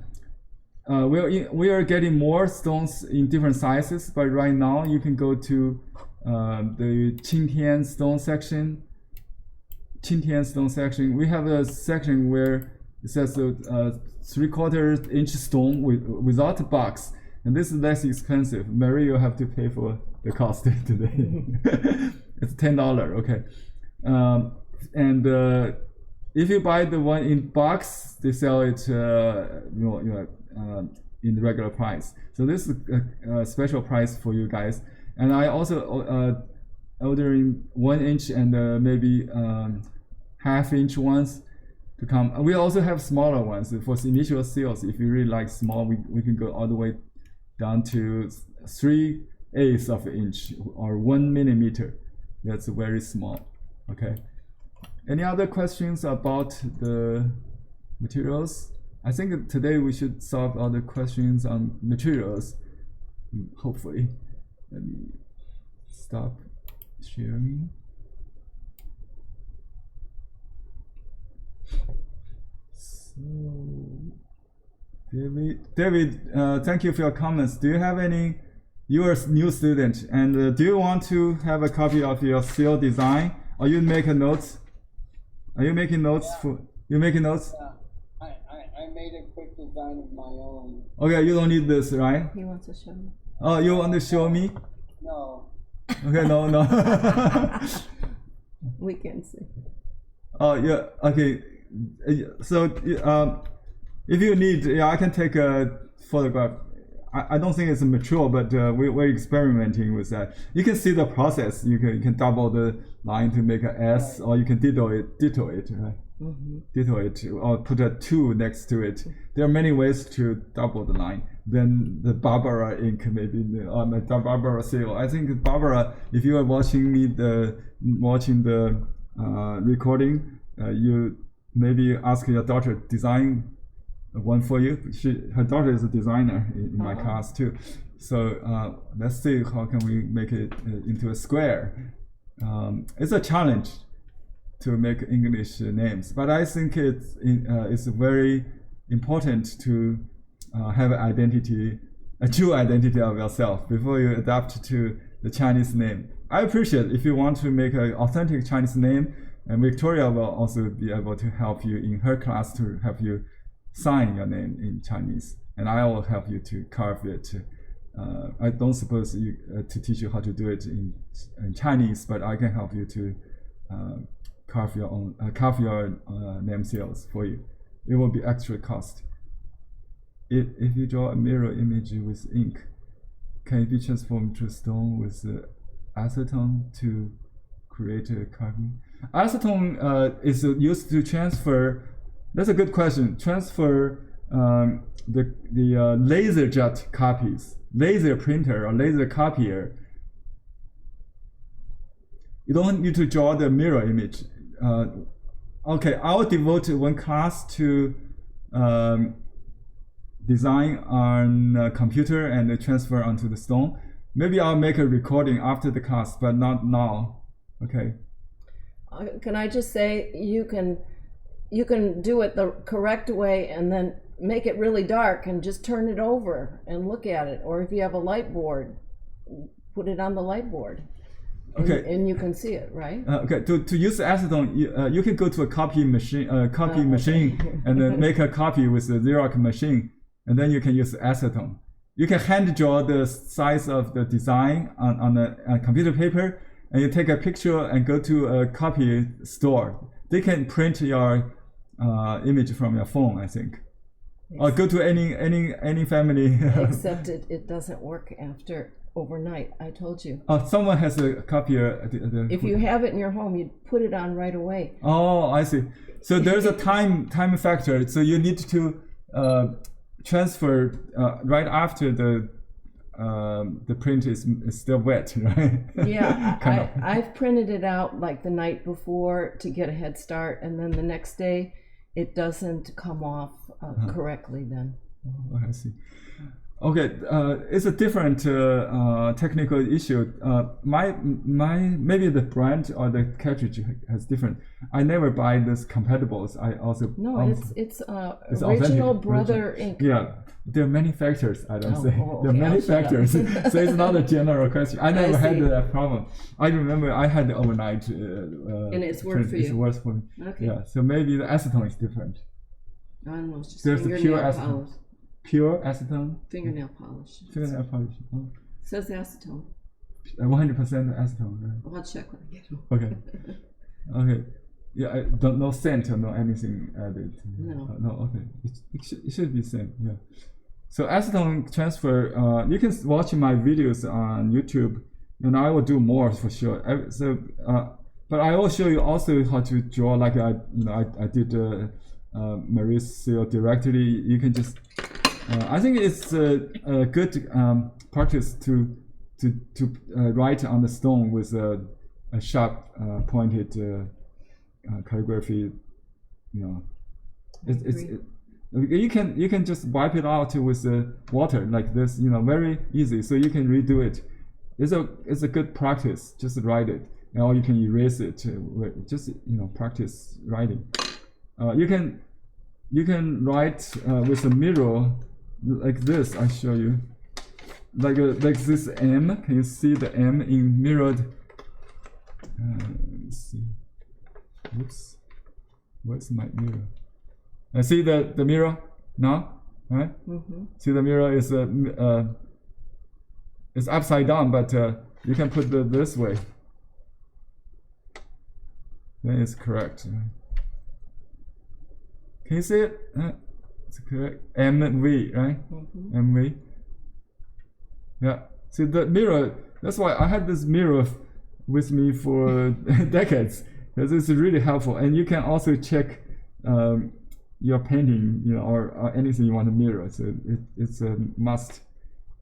We are getting more stones in different sizes, but right now you can go to the Qingtian stone section. We have a section where it says 3/4 inch stone without a box, and this is less expensive. Mary, you have to pay for the cost today. It's $10. Okay, and if you buy the one in box, they sell it in the regular price. So this is a special price for you guys. And I also ordering 1 inch and maybe half-inch ones to come. We also have smaller ones for initial seals. If you really like small, we can go all the way down to 3/8 of an inch or 1 millimeter. that's very small. Okay. Any other questions about the materials? I think today we should solve all the questions on materials. Hopefully. Let me stop sharing. So, David, thank you for your comments. Do you have any? You are a new student, and do you want to have a copy of your seal design, or you make a notes? Are you making notes for? You making notes? Yeah, I made a quick design of my own. Okay, you don't need this, right? He wants to show me. Oh, you want to show me? No. Okay, no. We can see. Oh yeah, okay. So if you need, yeah, I can take a photograph. I don't think it's mature, but we're experimenting with that. You can see the process. You can double the line to make an S, or you can ditto it, right? Mm-hmm. Ditto it, or put a 2 next to it. There are many ways to double the line. Then the Barbara ink, maybe the Barbara seal. I think Barbara, if you are watching the recording, you maybe ask your daughter design one for you. Her daughter is a designer in my class too. So let's see how can we make it into a square. It's a challenge to make English names, but I think it's very important to have an identity, a true identity of yourself before you adapt to the Chinese name. I appreciate if you want to make an authentic Chinese name, and Victoria will also be able to help you in her class to help you sign your name in Chinese, and I will help you to carve it. I don't suppose you to teach you how to do it in Chinese, but I can help you to carve your name seals for you. It will be extra cost. If you draw a mirror image with ink, can it be transformed to stone with acetone to create a carving? Acetone is used to transfer. That's a good question. Transfer the laser jet copies, laser printer or laser copier. You don't need to draw the mirror image. Okay, I'll devote one class to design on a computer and transfer onto the stone. Maybe I'll make a recording after the class, but not now. Okay. Can I just say you can do it the correct way and then make it really dark and just turn it over and look at it. Or if you have a light board, put it on the light board. Okay. And you can see it, right? Okay. To use acetone, you can go to a copy machine, machine, and then make a copy with the Xerox machine, and then you can use acetone. You can hand draw the size of the design on a computer paper, and you take a picture and go to a copy store. They can print your image from your phone, I think. Or go to any family. Except it doesn't work after overnight. I told you. Someone has a copier. If you have it in your home, you put it on right away. Oh, I see. So there's a time factor. So you need to transfer right after the print is still wet, right? Yeah, I've printed it out like the night before to get a head start, and then the next day it doesn't come off correctly then. Oh, I see. Okay, it's a different technical issue. Maybe the brand or the cartridge has different. I never buy this compatibles. I also it's original brother ink. Yeah, there are many factors. I don't say okay, there are many factors, so it's not a general question. I never had that problem. I remember I had the overnight. And it's worked for you. It's worse for me. Okay. Yeah, so maybe the acetone is different. I don't know. It's just There's the pure fingernail acetone. polish. Pure acetone. Fingernail polish. Fingernail polish. Oh. Says acetone. 100% acetone, right? I'll check when I get home. Okay. Okay. Yeah, I don't no scent or no anything added. No. No. Okay. It should be same. Yeah. So acetone transfer. You can watch my videos on YouTube, and I will do more for sure. But I will show you also how to draw. Like I did Marie's seal directly. You can just. I think it's a good practice to write on the stone with a sharp pointed calligraphy. You can just wipe it out with water like this. Very easy. So you can redo it. It's a good practice. Just write it, or you can erase it. Just practice writing. You can write with a mirror like this. I show you. Like this M. Can you see the M in mirrored? Let's see. Oops. Where's my mirror? See the mirror now, right? Mm-hmm. See the mirror is it's upside down, but you can put it this way. Then it's correct. Can you see it? It's correct. MV, right? Mm-hmm. MV. Yeah. See the mirror. That's why I had this mirror with me for decades, because it's really helpful. And you can also check your painting, or anything you want to mirror. So it's a must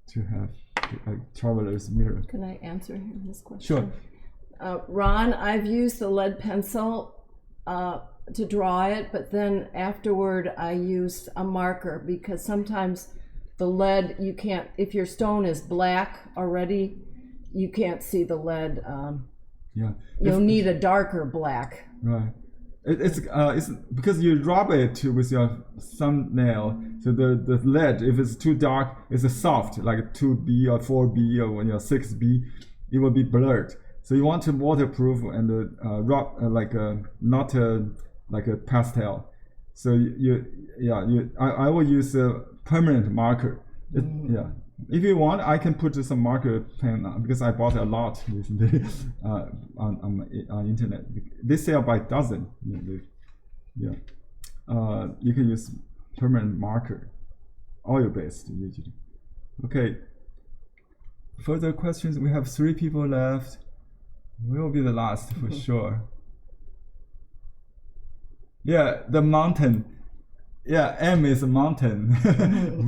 to have a traveler's mirror. Can I answer this question? Sure. Ron, I've used the lead pencil to draw it, but then afterward I used a marker, because sometimes the lead, you can't, if your stone is black already, you can't see the lead. Yeah. You'll need a darker black. Right. It's because you rub it with your thumbnail, so the lead, if it's too dark, it's soft, like 2B or 4B or when you're 6B, it will be blurred. So you want to waterproof and rub not like a pastel. So I will use a permanent marker. Yeah. If you want, I can put some marker pen on, because I bought a lot recently on internet. They sell by dozen. You can use permanent marker, oil based usually. Okay. Further questions? We have 3 people left. We'll be the last for sure. Yeah, the mountain. Yeah, M is a mountain.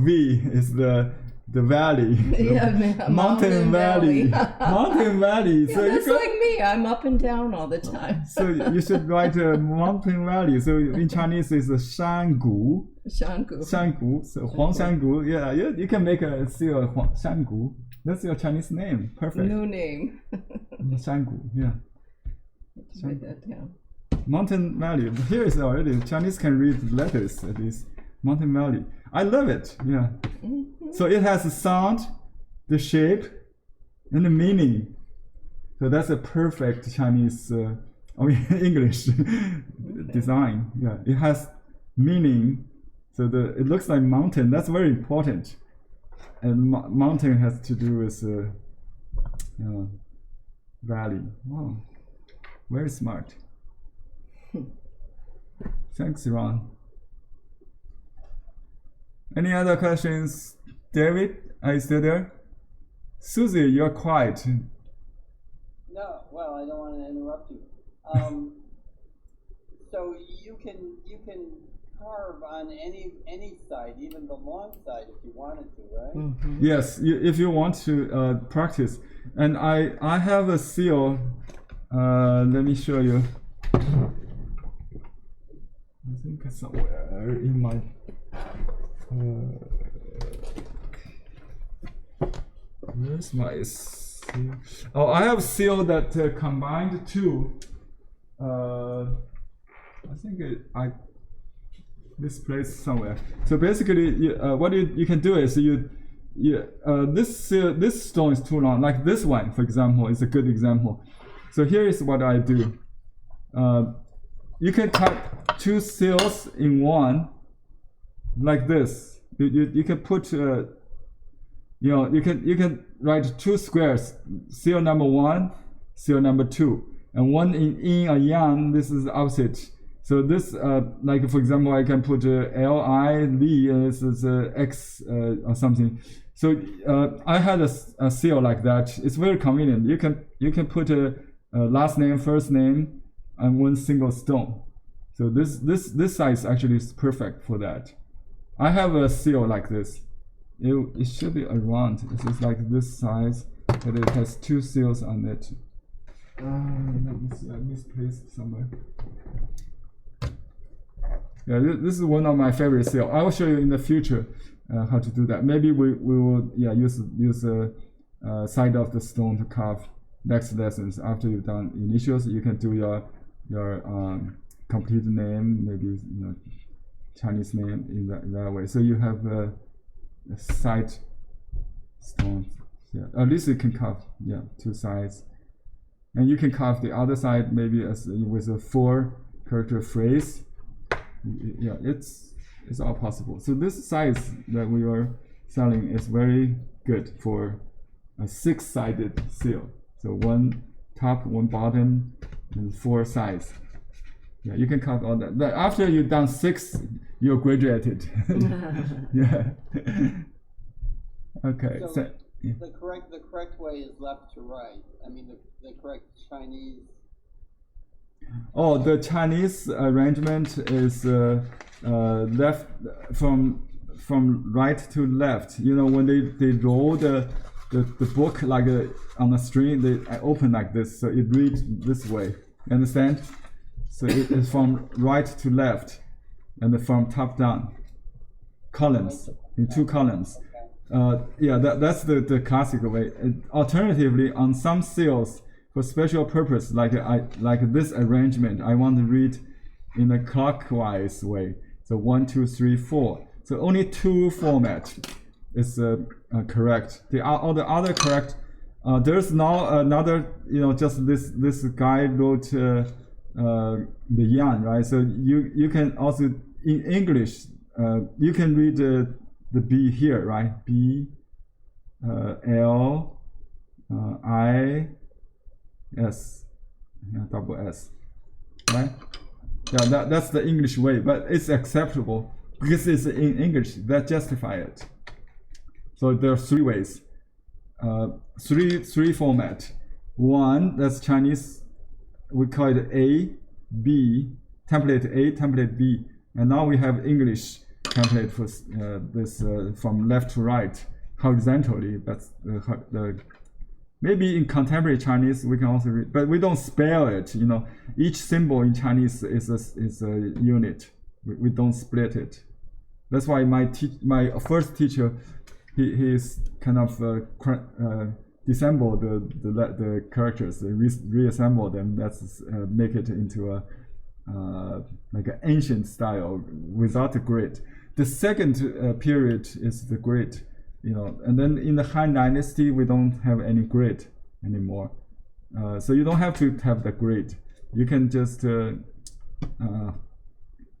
V is the valley. Yeah, mountain valley. Mountain valley. Yeah, So that's like me. I'm up and down all the time. So you should write a mountain valley. So in Chinese it's a 山谷. 山谷. 山谷. So 黄山谷. Yeah, you can make a seal 山谷. That's your Chinese name. Perfect. New name. 山谷. Yeah. Write that down. Mountain valley. Here is already Chinese can read letters at least. Mountain valley. I love it. Yeah. Mm-hmm. So it has the sound, the shape, and the meaning. So that's a perfect Chinese, English design. Yeah. It has meaning. So it looks like mountain. That's very important. And mountain has to do with valley. Wow. Very smart. Thanks, Ron. Any other questions? David, are you still there? Susie, you're quiet. No, well, I don't want to interrupt you. So you can carve on any side, even the long side, if you wanted to, right? Mm-hmm. Yes, if you want to practice. And I have a seal. Let me show you. I think somewhere in my where's my seal? Oh, I have seal that combined two. I think misplaced somewhere. So basically, what you can do is this stone is too long. Like this one, for example, is a good example. So here is what I do. You can cut 2 seals in one, like this. You can put you can write 2 squares, seal number 1, seal number 2, and one in yin or yang. This is the opposite. So this, like for example, I can put L-I-V, and this is X or something. So I had a seal like that. It's very convenient. You can put a last name, first name, and one single stone. So this size actually is perfect for that. I have a seal like this. It should be around. It's just like this size, but it has 2 seals on it. Let me see, I misplaced somewhere. Yeah, this is one of my favorite seal. I will show you in the future how to do that. Maybe we will use a side of the stone to carve next lessons. After you've done initials, you can do your complete name, maybe Chinese name in that way. So you have a side stone. Yeah, at least you can carve two sides, and you can carve the other side maybe as with a 4-character phrase. Yeah, it's all possible. So this size that we are selling is very good for a 6-sided seal. So 1 top, 1 bottom, and 4 sides. Yeah, you can carve all that. But after you've done 6, you're graduated. Yeah. Okay. So the correct way is left to right. I mean the correct Chinese. Oh, the Chinese arrangement is left from right to left. When they roll the book like on a string, they open like this, so it reads this way. You understand? So it is from right to left, and from top down. Columns in 2 columns. That's the classical way. Alternatively, on some seals, for special purpose, like this arrangement, I want to read in a clockwise way. So 1, 2, 3, 4. So only 2 format is correct. All the other correct. There's now another. Just this guy wrote the yarn, right? So you can also in English you can read the B here, right? B L I S, double S, right? Yeah, that's the English way, but it's acceptable because it's in English. That justify it. So there are 3 ways, three format. One, that's Chinese. We call it A, B, template A, template B, and now we have English template for this from left to right horizontally. That's the maybe in contemporary Chinese we can also read, but we don't spell it. Each symbol in Chinese is a unit. We don't split it. That's why my first teacher, he is kind of disassemble the characters, reassemble them. That's make it into a like an ancient style without a grid. The second period is the grid. And then in the Han Dynasty, we don't have any grid anymore. So you don't have to have the grid. You can just do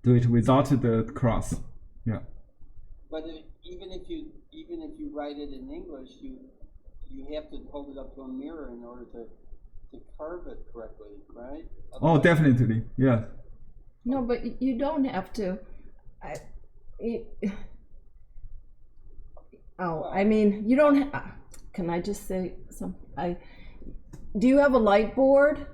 it without the cross. Yeah. But even if you write it in English, you have to hold it up to a mirror in order to carve it correctly, right? Oh, definitely. Yeah. No, but you don't have to. I mean, you don't. Can I just say something? Do you have a light board?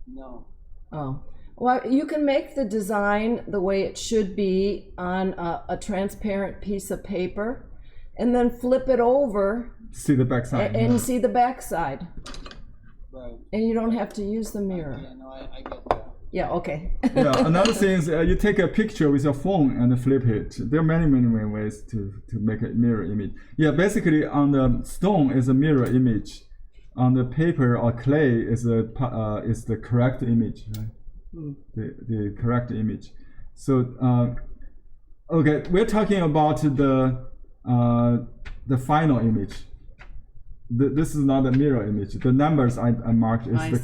No. Oh, well, you can make the design the way it should be on a transparent piece of paper, and then flip it over. See the back side. And see the back side. Right. And you don't have to use the mirror. Yeah, no, I get that. Yeah, okay. Yeah, another thing is you take a picture with your phone and flip it. There are many ways to make a mirror image. Yeah, basically on the stone is a mirror image. On the paper or clay is the correct image, right? The correct image. So okay, we're talking about the final image. This is not a mirror image. The numbers I marked is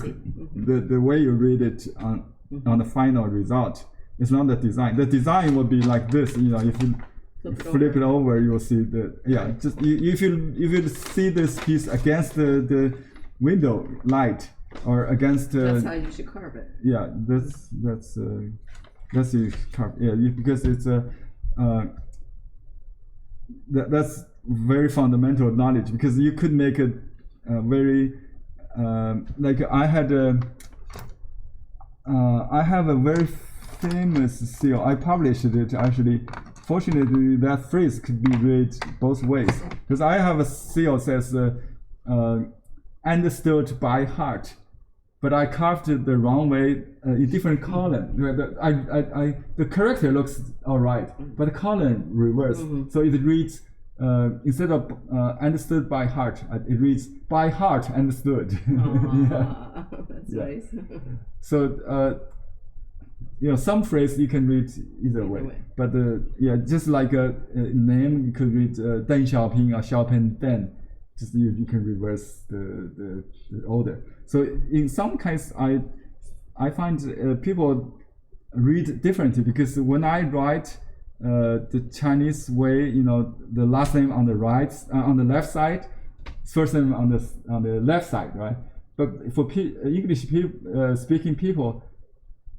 the way you read it on the final result. It's not the design. The design will be like this. If you flip it over, you will see just if you see this piece against the window light or against. That's how you should carve it. Yeah, that's you carve. Yeah, because it's that's very fundamental knowledge, because you could make a very like I have a very famous seal. I published it actually. Fortunately, that phrase could be read both ways, because I have a seal that says understood by heart. but I carved it the wrong way in different column. The character looks all right, but the column reversed. So it reads instead of understood by heart, it reads by heart understood. Yeah. That's Yeah. nice. So some phrase you can read either way. But just like a name, you could read Deng Xiaoping or Xiaoping Deng. Just you can reverse the order. So in some cases, I find people read differently, because when I write the Chinese way, the last name on the right, on the left side, first name on the left side, right? But for English speaking people,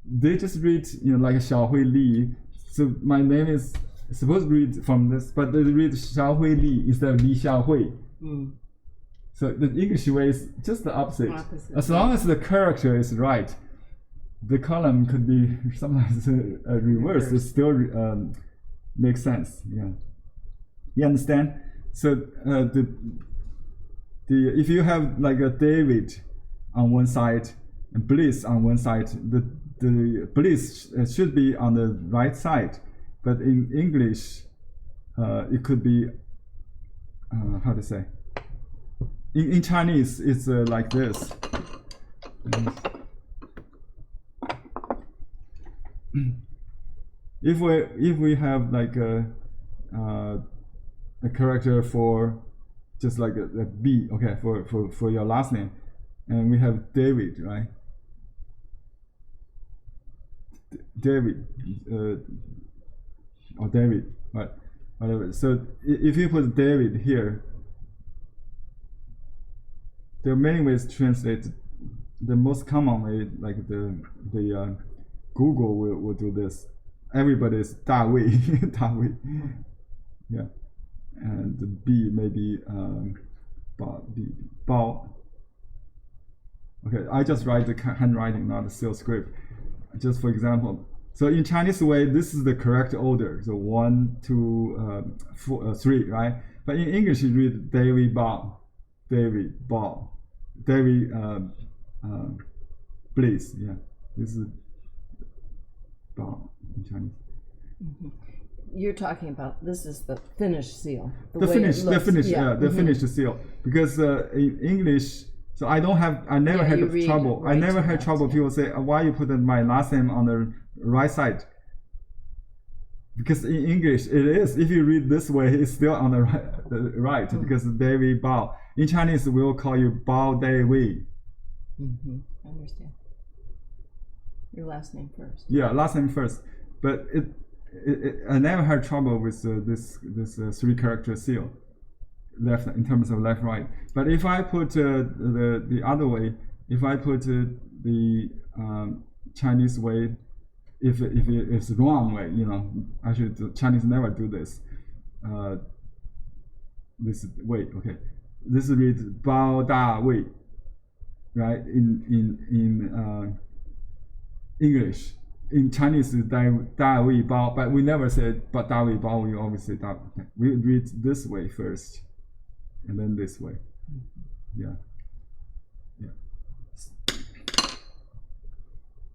they just read like Xiaohui Li. So my name is supposed to read from this, but they read Xiaohui Li instead of Li Xiaohui. So the English way is just the opposite. As long as the character is right, the column could be sometimes reversed. It still makes sense. Yeah, you understand? So the if you have like a David on one side and Bliss on one side, the Bliss should be on the right side, but in English, it could be how to say. In Chinese, it's like this. If we have like a character for just like a B, okay, for your last name, and we have David, right? David, or David, right? Whatever. So if you put David here, there are many ways to translate. The most common way, like the Google will do this. Everybody is Da Wei, Da Wei. Yeah, and the B maybe Bao. Okay, I just write the handwriting, not the seal script. Just for example, so in Chinese way, this is the correct order. So 1, 2, 4, 3, right? But in English, you read David Bao, David Bao, David Bliss. Yeah, this is Bao in Chinese. You're talking about, this is the finished seal. The finished seal. Because in English, so I never had trouble. I never had trouble. People say, why you put my last name on the right side? Because in English, it is. If you read this way, it's still on the right, because David Bao. In Chinese, we will call you Bao David. I understand. Your last name first. Yeah, last name first. But I never had trouble with this 3-character seal, left in terms of left right. But if I put the other way, if I put the Chinese way, if it's the wrong way, actually the Chinese never do this. This way, okay. This reads Bao Da Wei, right? In English. In Chinese, Da Wei Bao, but we never said but Da Wei Bao. We always say Da. We read this way first, and then this way. Yeah.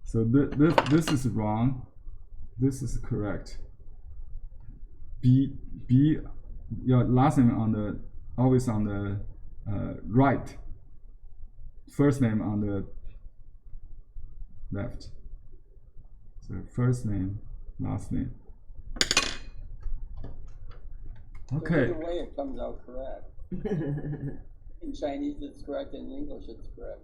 So this is wrong. This is correct. B your last name always on the right. First name on the left. So first name, last name. Okay. So either way, it comes out correct. In Chinese, it's correct. In English, it's correct.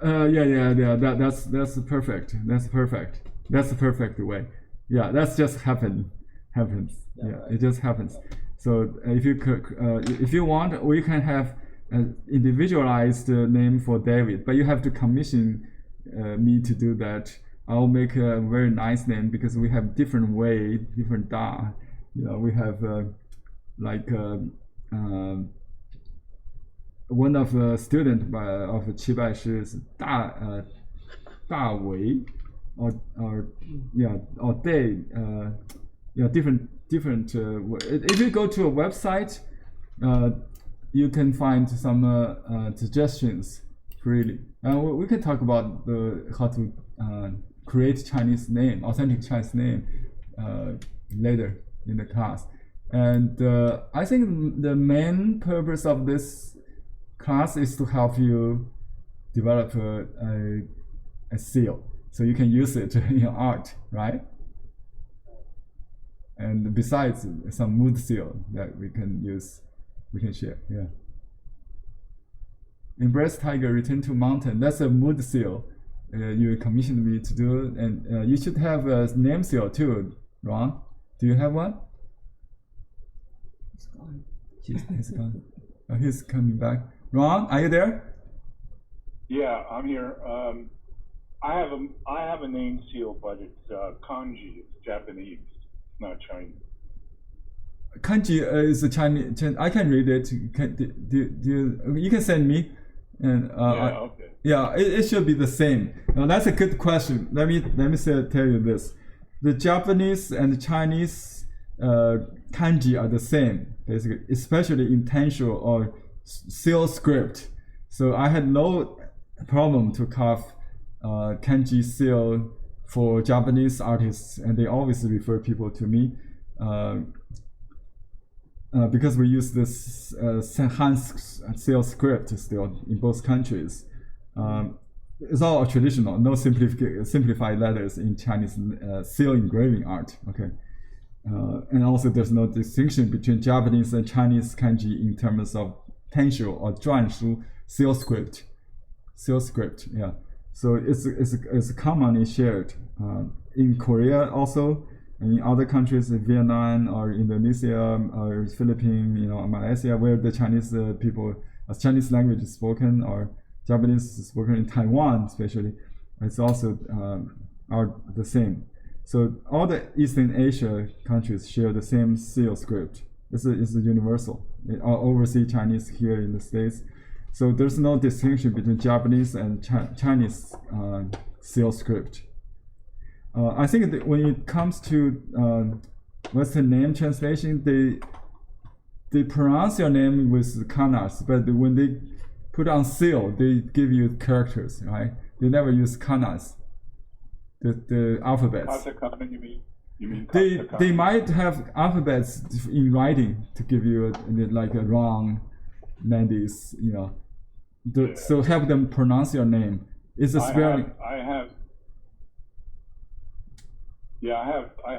Yeah. That's perfect. That's perfect. That's the perfect way. Yeah, that's just happens. Yeah, right. It just happens. Yeah. So if you want, we can have an individualized name for David, but you have to commission me to do that. I'll make a very nice name, because we have different way, different da. We have one of the student of Qi Bai Shi is Da Wei, or Day. Different. If you go to a website, you can find some suggestions freely. And we can talk about how to create Chinese name, authentic Chinese name, later in the class. And I think the main purpose of this class is to help you develop a seal, so you can use it in your art, right? And besides, some mood seal that we can use, we can share. Yeah. Embrace tiger, return to mountain. That's a mood seal you commissioned me to do, and you should have a name seal too, Ron. Do you have one? It's gone. He's gone. He's coming back. Ron, are you there? Yeah, I'm here. I have a name seal, but it's kanji. It's Japanese. It's not Chinese. Kanji is a Chinese. I can read it. You can send me, and Yeah, okay. yeah, it should be the same. Now that's a good question. Let me tell you this: the Japanese and the Chinese kanji are the same, basically, especially in tensho or seal script. So I had no problem to carve kanji seal for Japanese artists, and they always refer people to me. Because we use this Han seal script still in both countries. It's all traditional, no simplified letters in Chinese seal engraving art. Okay, and also there's no distinction between Japanese and Chinese kanji in terms of tensho or zhuanshu seal script. Seal script, yeah. So it's commonly shared in Korea also. And in other countries, Vietnam or Indonesia or Philippines, Malaysia, where the Chinese Chinese language is spoken, or Japanese is spoken in Taiwan, especially, it's also are the same. So all the Eastern Asia countries share the same seal script. It's a universal. All overseas Chinese here in the States. So there's no distinction between Japanese and Chinese seal script. I think that when it comes to Western name translation, they pronounce your name with kanas, but when they put on seal, they give you characters, right? They never use kanas, the alphabets. Katakana, you mean They katakana? might have alphabets in writing to give you like a wrong landis, so help them pronounce your name. It's a spelling. I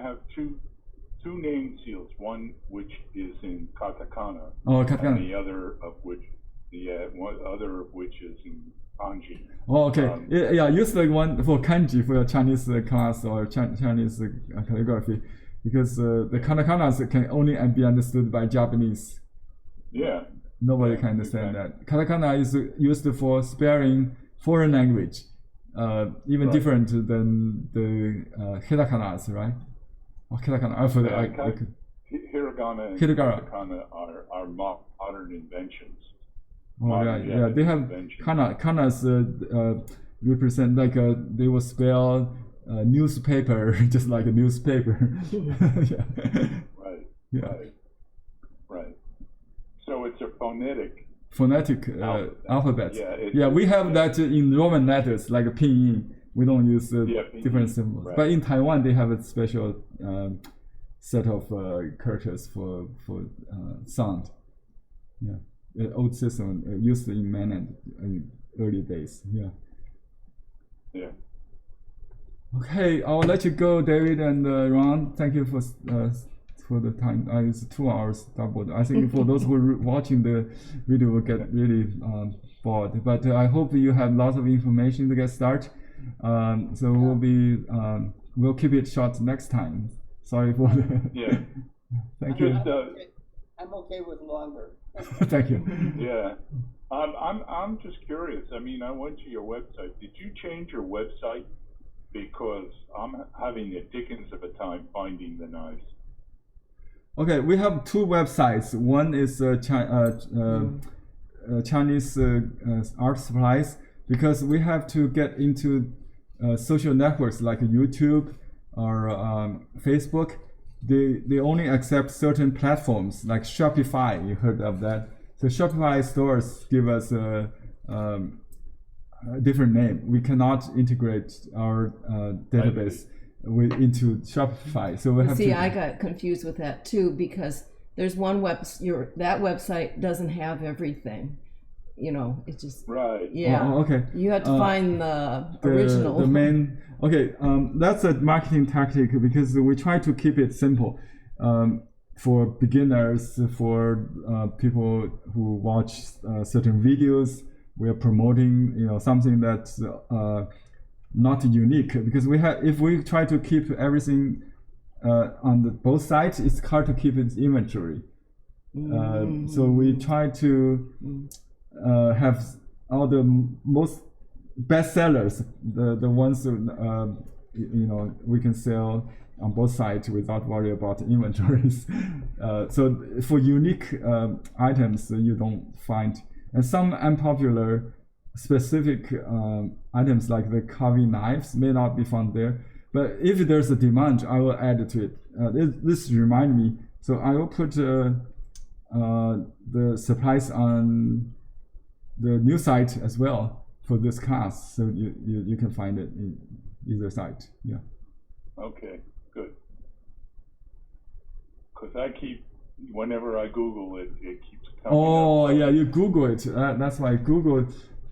have two name seals. One which is in katakana, Oh, and katakana. the other of which is in kanji. Oh, okay. Use the one for kanji for your Chinese class or Chinese calligraphy, because the katakanas can only be understood by Japanese. Yeah. Nobody can understand that. Katakana is used for spelling foreign language, even Right. different than the hirakanas, right? Or katakana alphabet. Hiragana and Hiragana. katakana are modern inventions. Oh yeah. They have invention. kanas represent they will spell newspaper just like a newspaper. Yeah. Right. Yeah. Right. So it's a Phonetic alphabet. Yeah, We have that in Roman letters like pinyin. We don't use pinyin, different symbols. right. But in Taiwan, they have a special set of characters for sound. Yeah, the old system used in Mainland in early days. Yeah. Yeah. Okay, I'll let you go, David and Ron. Thank you for the time. It's 2 hours doubled. I think for those who are watching the video will get really bored. But I hope you have lots of information to get started. So we'll keep it short next time. Sorry for the. Yeah. Thank you. Just, I'm okay with longer. Thank you. yeah. I'm just curious. I mean, I went to your website. Did you change your website? Because I'm having a dickens of a time finding the knives. Okay, we have two websites. One is Chinese art supplies, because we have to get into social networks like YouTube or Facebook. They only accept certain platforms like Shopify. You heard of that? So Shopify stores give us a different name. We cannot integrate our database into Shopify. So we have See, to. I got confused with that too because there's one that website doesn't have everything. You know, it just Right. yeah. Oh, okay. You had to find the original. The main. Okay, that's a marketing tactic because we try to keep it simple. For beginners, for people who watch certain videos, we are promoting, something that's not unique. Because if we try to keep everything on both sides, it's hard to keep its inventory. So we try to have all the most best sellers, the ones we can sell on both sides without worry about inventories. So for unique items, you don't find, and some unpopular specific items like the carving knives may not be found there. But if there's a demand, I will add to it. This remind me, so I will put the supplies on the new site as well for this class, so you can find it in either site. Yeah. Okay, good. Because whenever I Google it, it keeps coming Oh up. yeah, you Google it. That's why Google.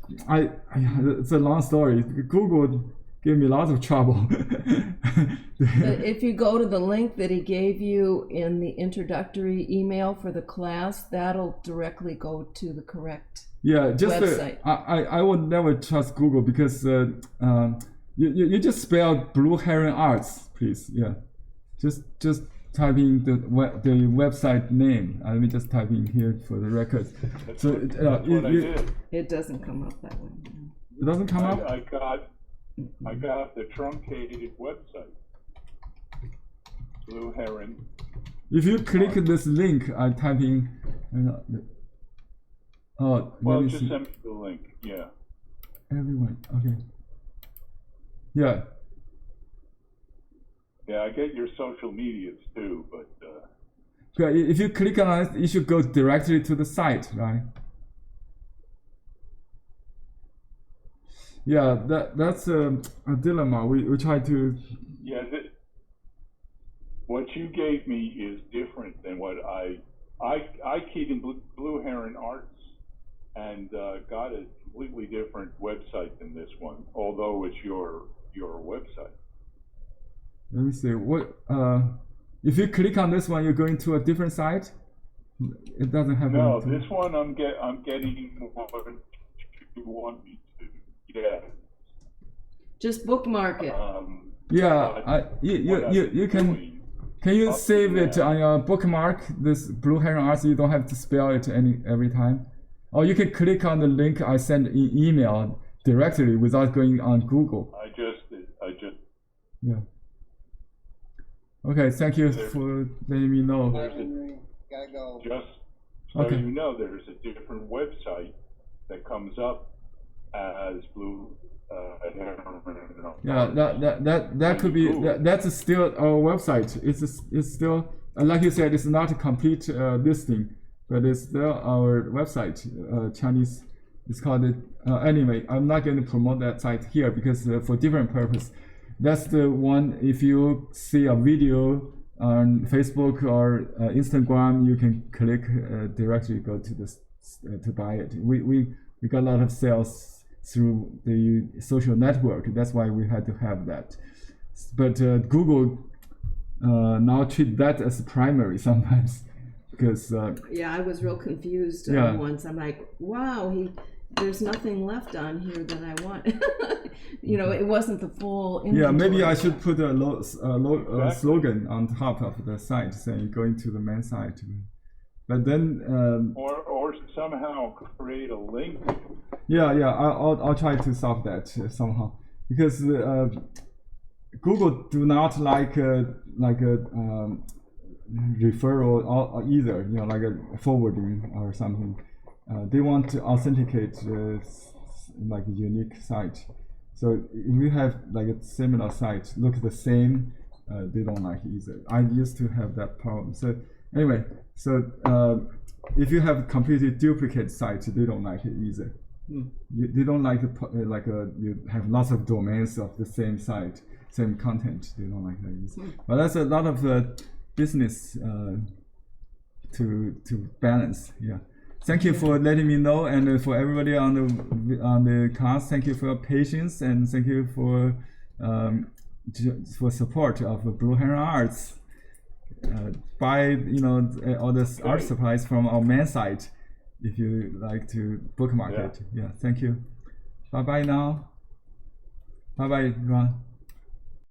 It's a long story. Google gave me lots of trouble. But if you go to the link that he gave you in the introductory email for the class, that'll directly go to the correct Yeah, just website. I would never trust Google because you just spell Blue Heron Arts, please. Yeah, just type in the website name. Let me just type in here for the record. That's So what I did. It doesn't come up that way. it doesn't come up. I got the truncated website. Blue Heron. If you click this link, I type in. Let Well, me just see. send me the link. Yeah. Everyone, okay. Yeah. Yeah, I get your social medias too, but Okay, if you click on it, you should go directly to the site, right? Yeah, that's a dilemma. We try to. yeah, what you gave me is different than what I keyed in Blue Heron Arts and got a completely different website than this one, although it's your website. Let me see. If you click on this one, you're going to a different site. It doesn't have. No, anything. this one I'm getting what you want me to. Yeah. Just bookmark it. Yeah, you can. Doing. Can you Up save to it now. on your bookmark? This Blue Heron Arts, you don't have to spell it every time. Or you can click on the link I sent in email directly without going on Google. I just. Yeah. Okay, thank you for letting me know. Bye, Henry. Gotta go. Just so Okay. you know, there's a different website that comes up as Blue Heron. Yeah, that could be that's still our website. It's still like you said, it's not a complete listing, but it's still our website. Chinese, it's called it. Anyway, I'm not going to promote that site here because for different purpose. That's the one. If you see a video on Facebook or Instagram, you can click directly go to this to buy it. We got a lot of sales through the social network. That's why we had to have that. But Google now treat that as primary sometimes because Yeah, I was real confused Yeah. once. I'm like, wow, there's nothing left on here that I want. It wasn't the full inventory. yeah, maybe I should put a slogan on top of the site saying going to the main site. But then Or somehow create a link. yeah, I'll try to solve that somehow because Google do not like a referral or either, like a forwarding or something. They want to authenticate like a unique site. So if we have like a similar site look the same, they don't like it either. I used to have that problem. So anyway, if you have completely duplicate site, they don't like it either. They don't like you have lots of domains of the same site, same content. They don't like that. But that's a lot of business to balance. Yeah. Thank you for letting me know, and for everybody on the class. Thank you for your patience, and thank you for support of Blue Heron Arts. Buy all this art supplies from our main site if you like to bookmark it. Yeah. Thank you. Bye bye now. Bye bye, Ron.